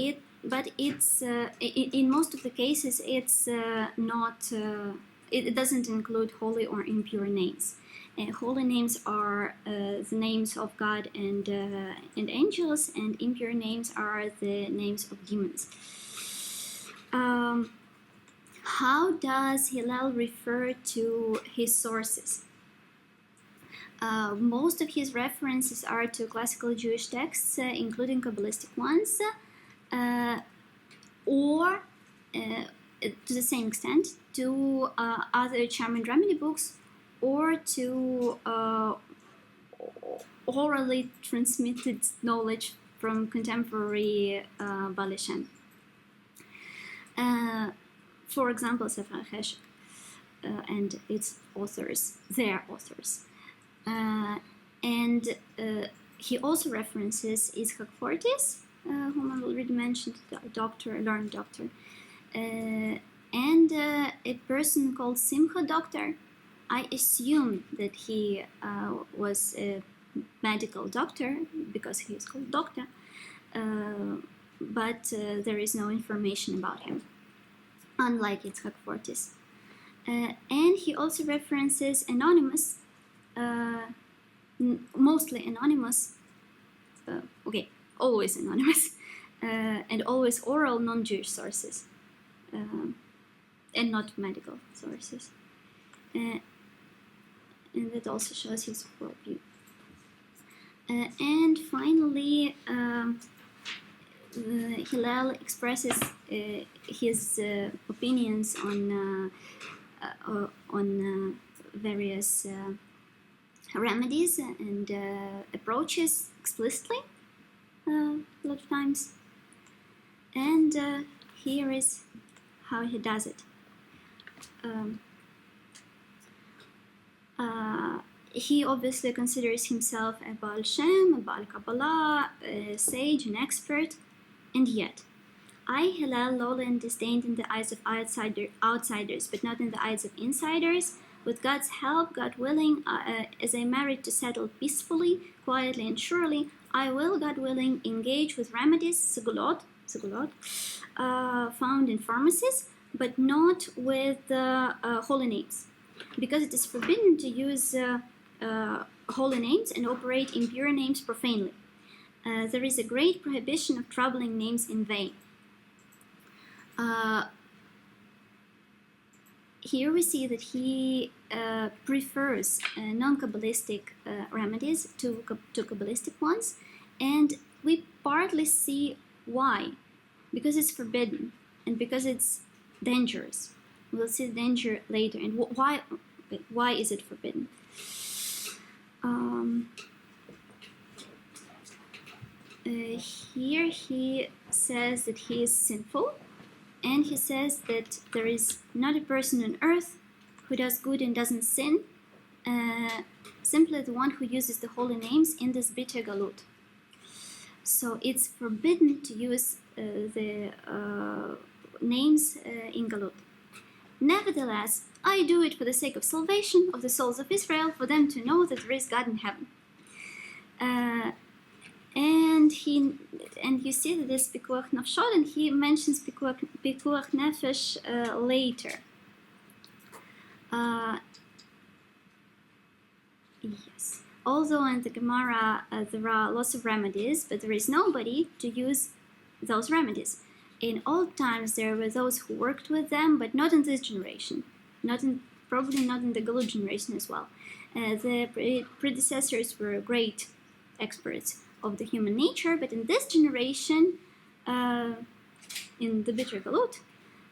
it's in most of the cases it's not. It doesn't include holy or impure names, Holy names are the names of God and angels, and impure names are the names of demons. How does Hillel refer to his sources? Most of his references are to classical Jewish texts, including Kabbalistic ones, or to the same extent to other charm and remedy books, or to orally transmitted knowledge from contemporary Bali Shem. For example, Sefer Heshek and its authors, their authors. And he also references Yitzhak Fortis, whom I already mentioned, a learned doctor, and a person called Simcha Doctor. I assume that he was a medical doctor because he is called doctor, but there is no information about him, unlike Yitzhak Fortis. And he also references anonymous, mostly anonymous, always anonymous, and always oral non-Jewish sources, and not medical sources. And that also shows his worldview. And finally, Hillel expresses his opinions on various remedies and approaches explicitly a lot of times. And here is how he does it. He obviously considers himself a Baal Shem, a Baal Kabbalah, a sage, an expert, and yet, I, Hillel, lowly and disdained in the eyes of outsiders, but not in the eyes of insiders. With God's help, God willing, as I merit to settle peacefully, quietly, and surely, I will, God willing, engage with remedies, segulot, found in pharmacies, but not with holy names, because it is forbidden to use holy names and operate impure names profanely. There is a great prohibition of troubling names in vain. Here we see that he prefers non-Kabbalistic remedies to Kabbalistic ones, and we partly see why. Because it's forbidden, and because it's dangerous. We'll see the danger later, and why is it forbidden? Here he says that he is sinful, and he says that there is not a person on earth who does good and doesn't sin, simply the one who uses the holy names in this bitter galut. So it's forbidden to use the names in galut. Nevertheless, I do it for the sake of salvation of the souls of Israel, for them to know that there is God in heaven. And you see that this pikuach nafshot, and he mentions pikuach nefesh later. Yes. Although in the Gemara there are lots of remedies, but there is nobody to use those remedies. In old times there were those who worked with them, but not in this generation, probably not in the Galut generation as well. The predecessors were great experts of the human nature, but in this generation, in the bitter Galut,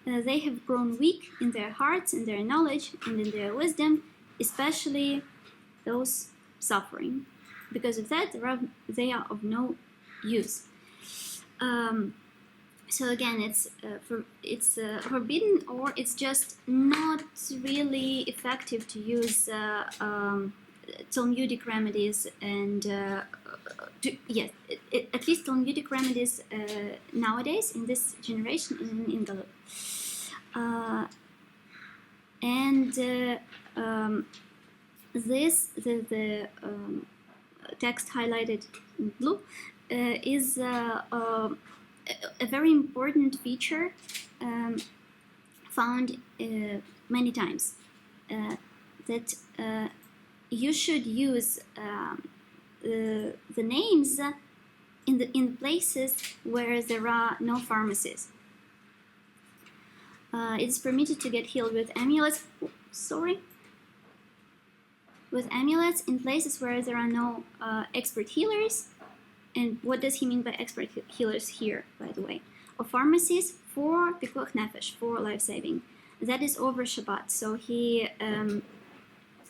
they have grown weak in their hearts, in their knowledge, and in their wisdom, especially those suffering. Because of that, they are of no use. So again, it's forbidden, or it's just not really effective to use Talmudic remedies, and at least Talmudic remedies nowadays in this generation in Galut. The text highlighted in blue is a very important feature found many times, that you should use the names in places where there are no pharmacies. It's permitted to get healed with amulets. With amulets in places where there are no expert healers. And what does he mean by expert healers here, by the way? Or pharmacies for pikuach nefesh, for life saving. That is over Shabbat. So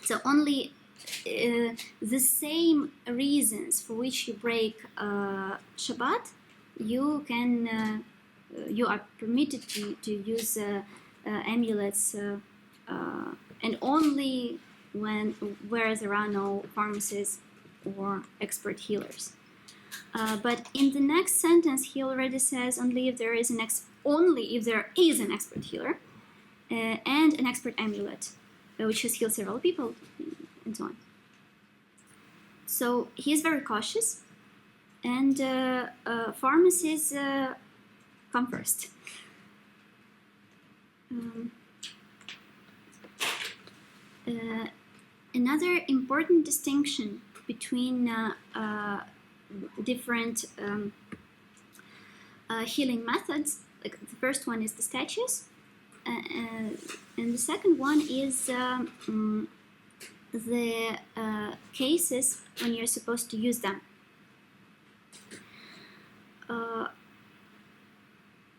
so only the same reasons for which you break Shabbat, you are permitted to use amulets, and only where there are no pharmacies or expert healers. But in the next sentence, he already says only if there is an expert healer and an expert amulet, which has healed several people, and so on. So he is very cautious, and pharmacies come first. Another important distinction between different healing methods, like the first one is the statues, and the second one is the cases when you're supposed to use them.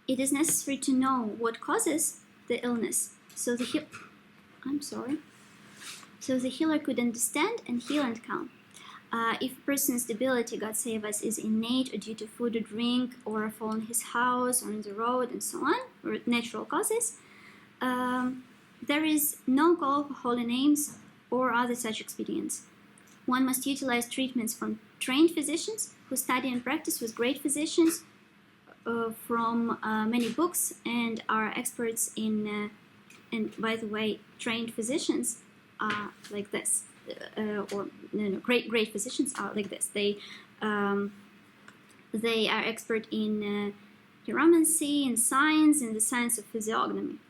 It is necessary to know what causes the illness, so the healer could understand and heal and calm. If a person's debility, God save us, is innate or due to food or drink or a fall in his house, on the road, and so on, or natural causes, there is no call for holy names or other such expedients. One must utilize treatments from trained physicians who study and practice with great physicians from many books and are experts in, and by the way, trained physicians are like this. Great physicians are like this. They are expert in chiromancy, in science, in the science of physiognomy.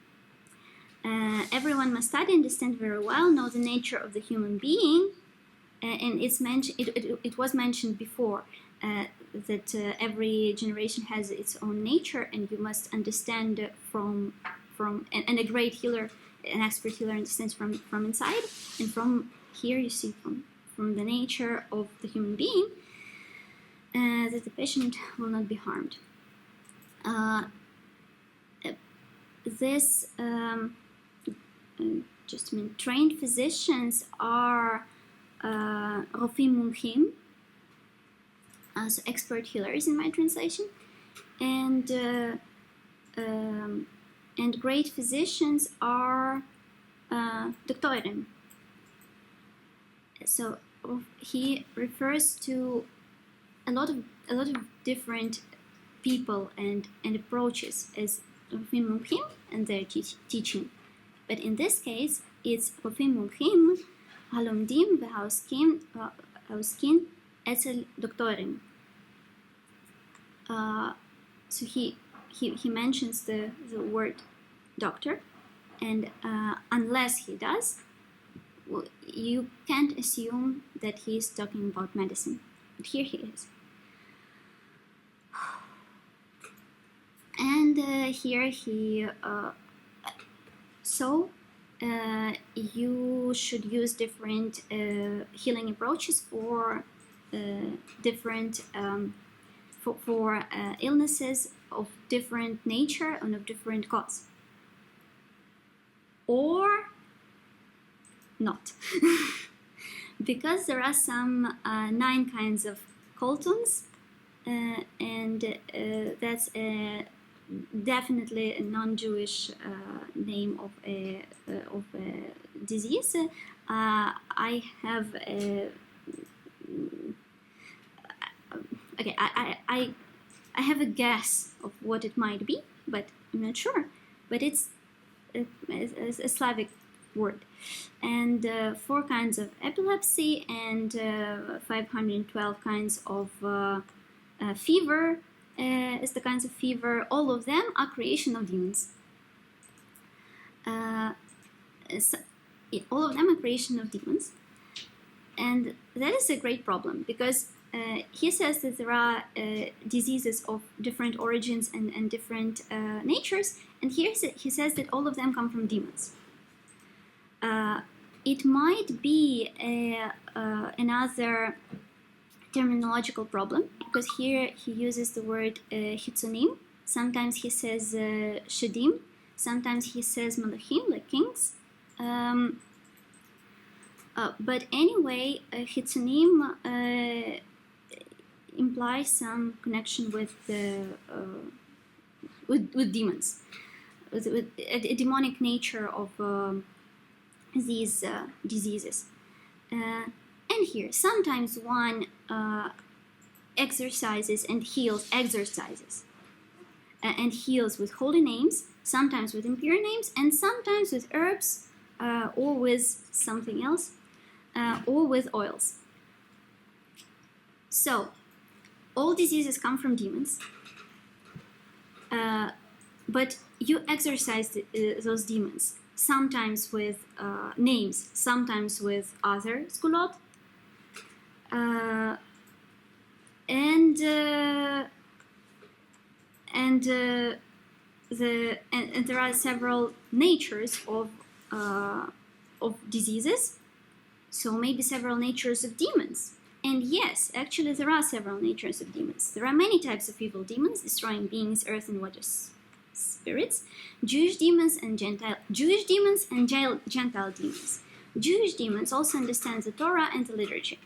Everyone must study, understand very well, know the nature of the human being, and it was mentioned before that every generation has its own nature, and you must understand and a great healer, an expert healer, understands from inside, and from here you see from the nature of the human being that the patient will not be harmed. Trained physicians are Rofim Mumchim, so expert healers in my translation, and great physicians are Doktorim. So he refers to a lot of different people and approaches as Rofim Mumchim and their teaching. But in this case, it's Rofim Mumchim Halomdim v'Haoskin Etzel Doktorim. So he mentions the word doctor, and unless he does, well, you can't assume that he's talking about medicine. But here he is. And here he you should use different healing approaches for different for illnesses of different nature and of different cause, or not. Because there are some 9 kinds of coltons, and that's definitely a non-Jewish name of a disease. I have I have a guess of what it might be, but I'm not sure. But it's a Slavic word, and 4 kinds of epilepsy and 512 kinds of fever is the kinds of fever. All of them are creation of demons. All of them are creation of demons, and that is a great problem, because he says that there are diseases of different origins and different natures, and here he says that all of them come from demons. It might be another terminological problem, because here he uses the word hitzonim. Sometimes he says shadim, sometimes he says malachim, like kings. But anyway, hitzonim implies some connection with demons, with a demonic nature of these diseases. And here, sometimes one exercises and heals and heals with holy names, sometimes with impure names, and sometimes with herbs, or with something else, or with oils. So, all diseases come from demons, but you exorcise those demons, sometimes with names, sometimes with other skulot, and there are several natures of diseases, so maybe several natures of demons. And yes, actually there are several natures of demons. There are many types of evil demons, destroying beings, earth and water spirits, Jewish demons and Gentile demons. Jewish demons also understand the Torah and the liturgy.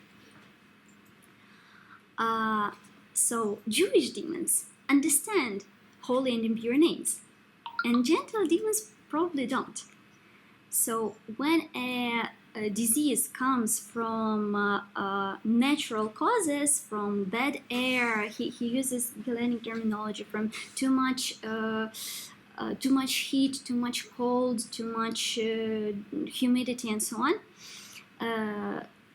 So Jewish demons understand holy and impure names, and Gentile demons probably don't. So when a disease comes from natural causes, from bad air, he uses Hellenic terminology, from too much heat, too much cold, too much humidity, and so on,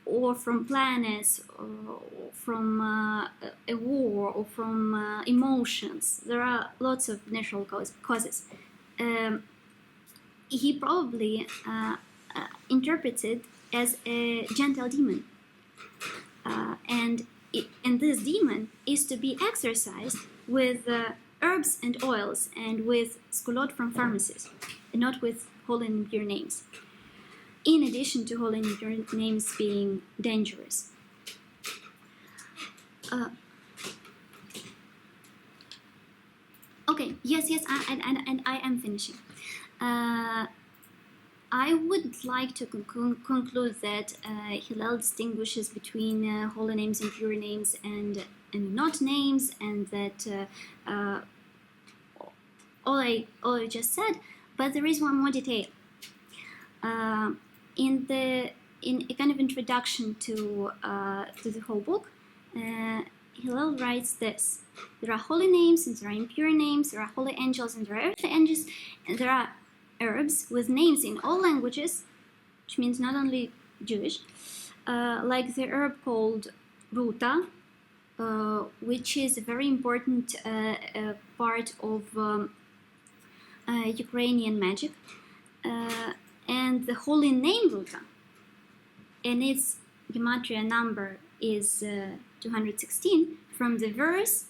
or from planets, or from a war, or from emotions. There are lots of natural causes. He probably interprets it as a Gentile demon, and this demon is to be exorcised with herbs and oils and with skulot from pharmacies, and not with holy and impure names, in addition to holy and impure names being dangerous. Okay, yes, and I am finishing. I would like to conclude that Hillel distinguishes between holy names, impure names, and not names, and that all I just said. But there is one more detail. In a kind of introduction to the whole book, Hillel writes this: there are holy names and there are impure names, there are holy angels and there are earthly angels, and there are herbs with names in all languages, which means not only Jewish, like the herb called ruta, which is a very important part of Ukrainian magic, and the holy name ruta, and its gematria number is 216, from the verse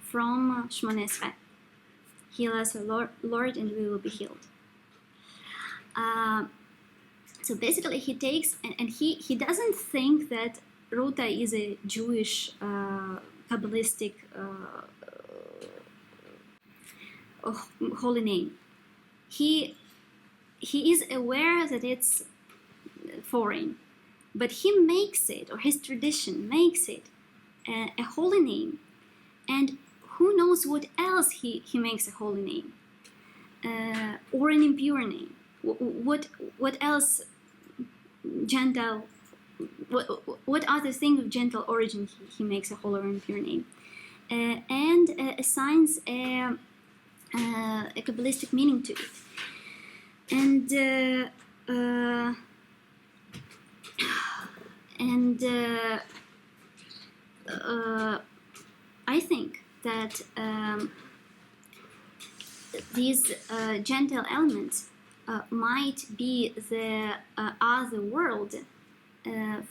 from Shmoneh Esrei, heal us, O Lord, and we will be healed. So basically he takes, and he doesn't think that Ruta is a Jewish Kabbalistic holy name. He is aware that it's foreign, but he makes it, or his tradition makes it, a holy name. And who knows what else he makes a holy name, or an impure name. What else Gentile, what other thing of Gentile origin he makes a holy or impure name, and assigns a Kabbalistic meaning to it. And I think that these Gentile elements might be the other world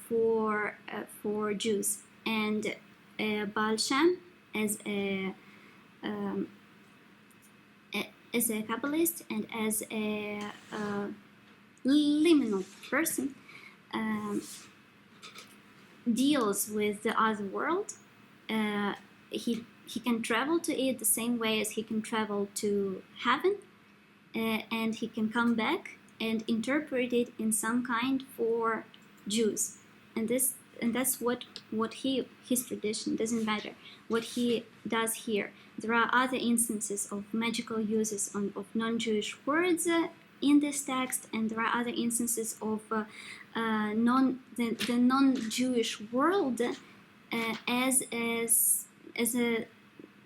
for Jews, and Baal Shem as a Kabbalist and as a liminal person deals with the other world. He can travel to it the same way as he can travel to heaven, and he can come back and interpret it in some kind for Jews, and that's what his tradition doesn't matter what he does here. There are other instances of magical uses of non-Jewish words in this text, and there are other instances of the non-Jewish world as a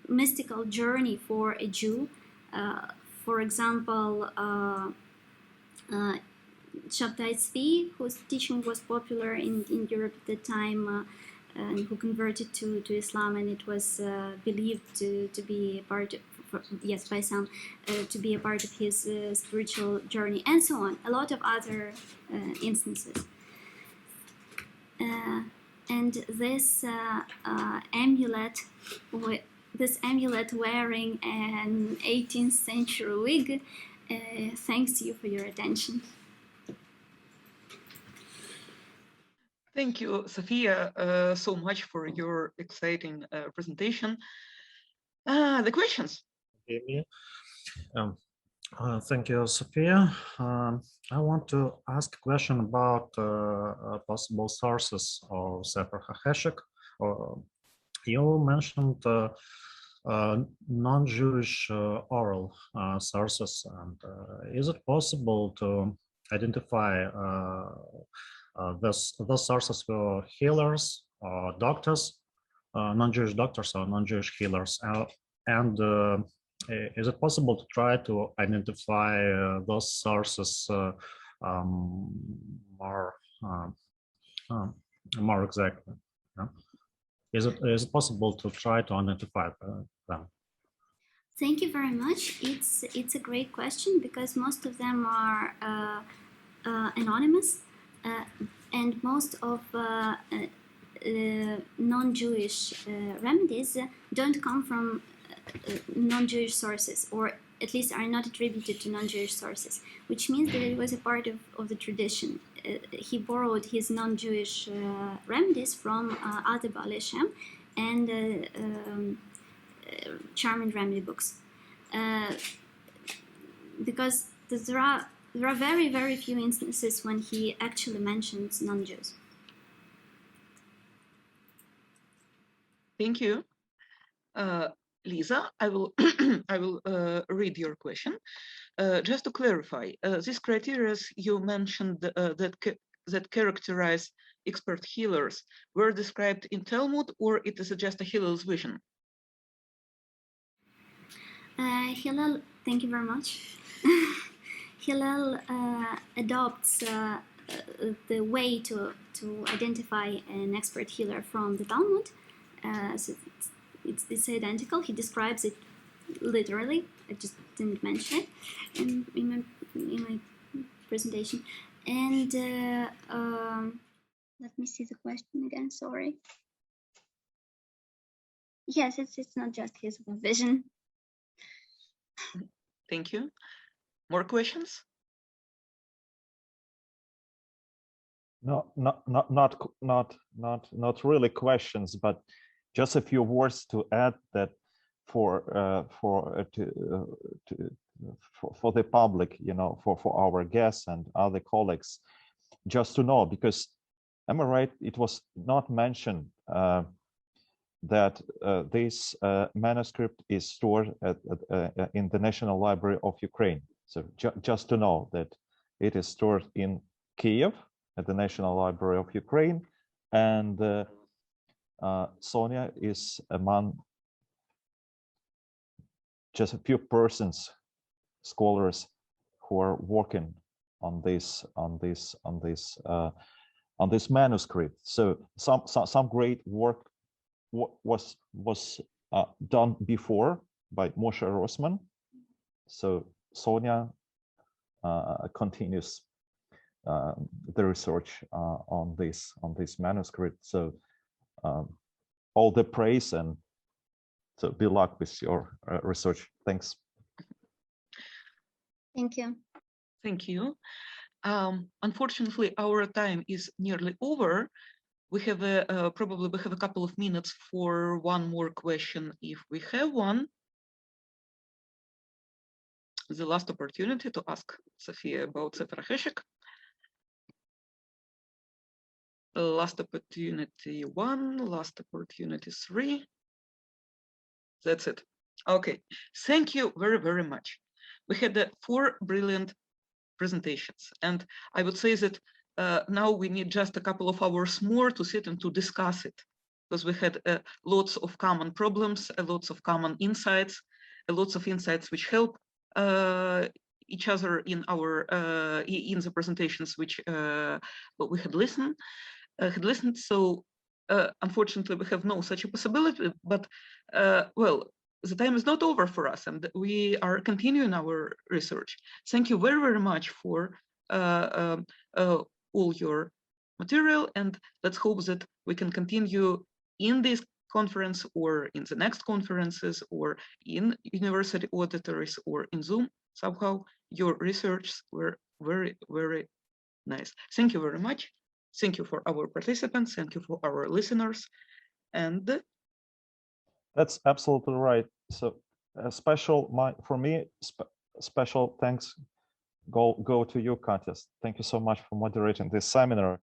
mystical journey for a Jew. For example, Shabtai Tzvi, whose teaching was popular in Europe at the time, and who converted to Islam, and it was believed to be a part of, by some, to be a part of his spiritual journey, and so on. A lot of other instances. And this amulet wearing an 18th century wig thanks you for your attention. Thank you, Sophia, so much for your exciting presentation. The questions. Thank you, Sophia. I want to ask a question about possible sources of Sefer HaCheshek. You mentioned non-Jewish oral sources, and is it possible to identify those sources were healers or doctors, non-Jewish doctors or non-Jewish healers, and is it possible to try to identify those sources more exactly? Yeah? Is it possible to try to identify them? Thank you very much. It's a great question because most of them are anonymous, and most of non-Jewish remedies don't come from non-Jewish sources, or at least are not attributed to non-Jewish sources, which means that it was a part of the tradition. He borrowed his non-Jewish remedies from other Baal Shem and charming remedy books, because there are very, very few instances when he actually mentions non-Jews. Thank you. Lisa, I will I will read your question. Just to clarify, these criteria you mentioned that characterize expert healers were described in Talmud, or it is just a Hillel's vision? Hillel, thank you very much. Hillel adopts the way to identify an expert healer from the Talmud. So it's identical. He describes it literally. I just didn't mention it in my presentation. And let me see the question again. Sorry. Yes, it's not just his vision. Thank you. More questions? No, not really questions, but just a few words to add that for the public, you know, for our guests and other colleagues, just to know, because am I right? It was not mentioned that this manuscript is stored in the National Library of Ukraine. So just to know that it is stored in Kiev at the National Library of Ukraine, and Sonia is among just a few persons, scholars, who are working on this manuscript. So some great work was done before by Moshe Rossman. So Sonia continues the research on this manuscript. So all the praise, and so be luck with your research. Thanks. Thank you. Thank you. Unfortunately, our time is nearly over. We have probably we have a couple of minutes for one more question if we have one. The last opportunity to ask Sophia about Sefer HaCheshek. Last opportunity 1, last opportunity 3. That's it. Okay, thank you very, very much. We had 4 brilliant presentations, and I would say that now we need just a couple of hours more to sit and to discuss it, because we had lots of common problems, lots of common insights, lots of insights which help each other in our in the presentations which we had listened. So unfortunately, we have no such a possibility. But well, the time is not over for us, and we are continuing our research. Thank you very, very much for all your material, and let's hope that we can continue in this conference or in the next conferences or in university auditories or in Zoom. Somehow your research were very, very nice. Thank you very much. Thank you for our participants. Thank you for our listeners. And that's absolutely right. So a special, for me, special thanks go to you, Katya. Thank you so much for moderating this seminar.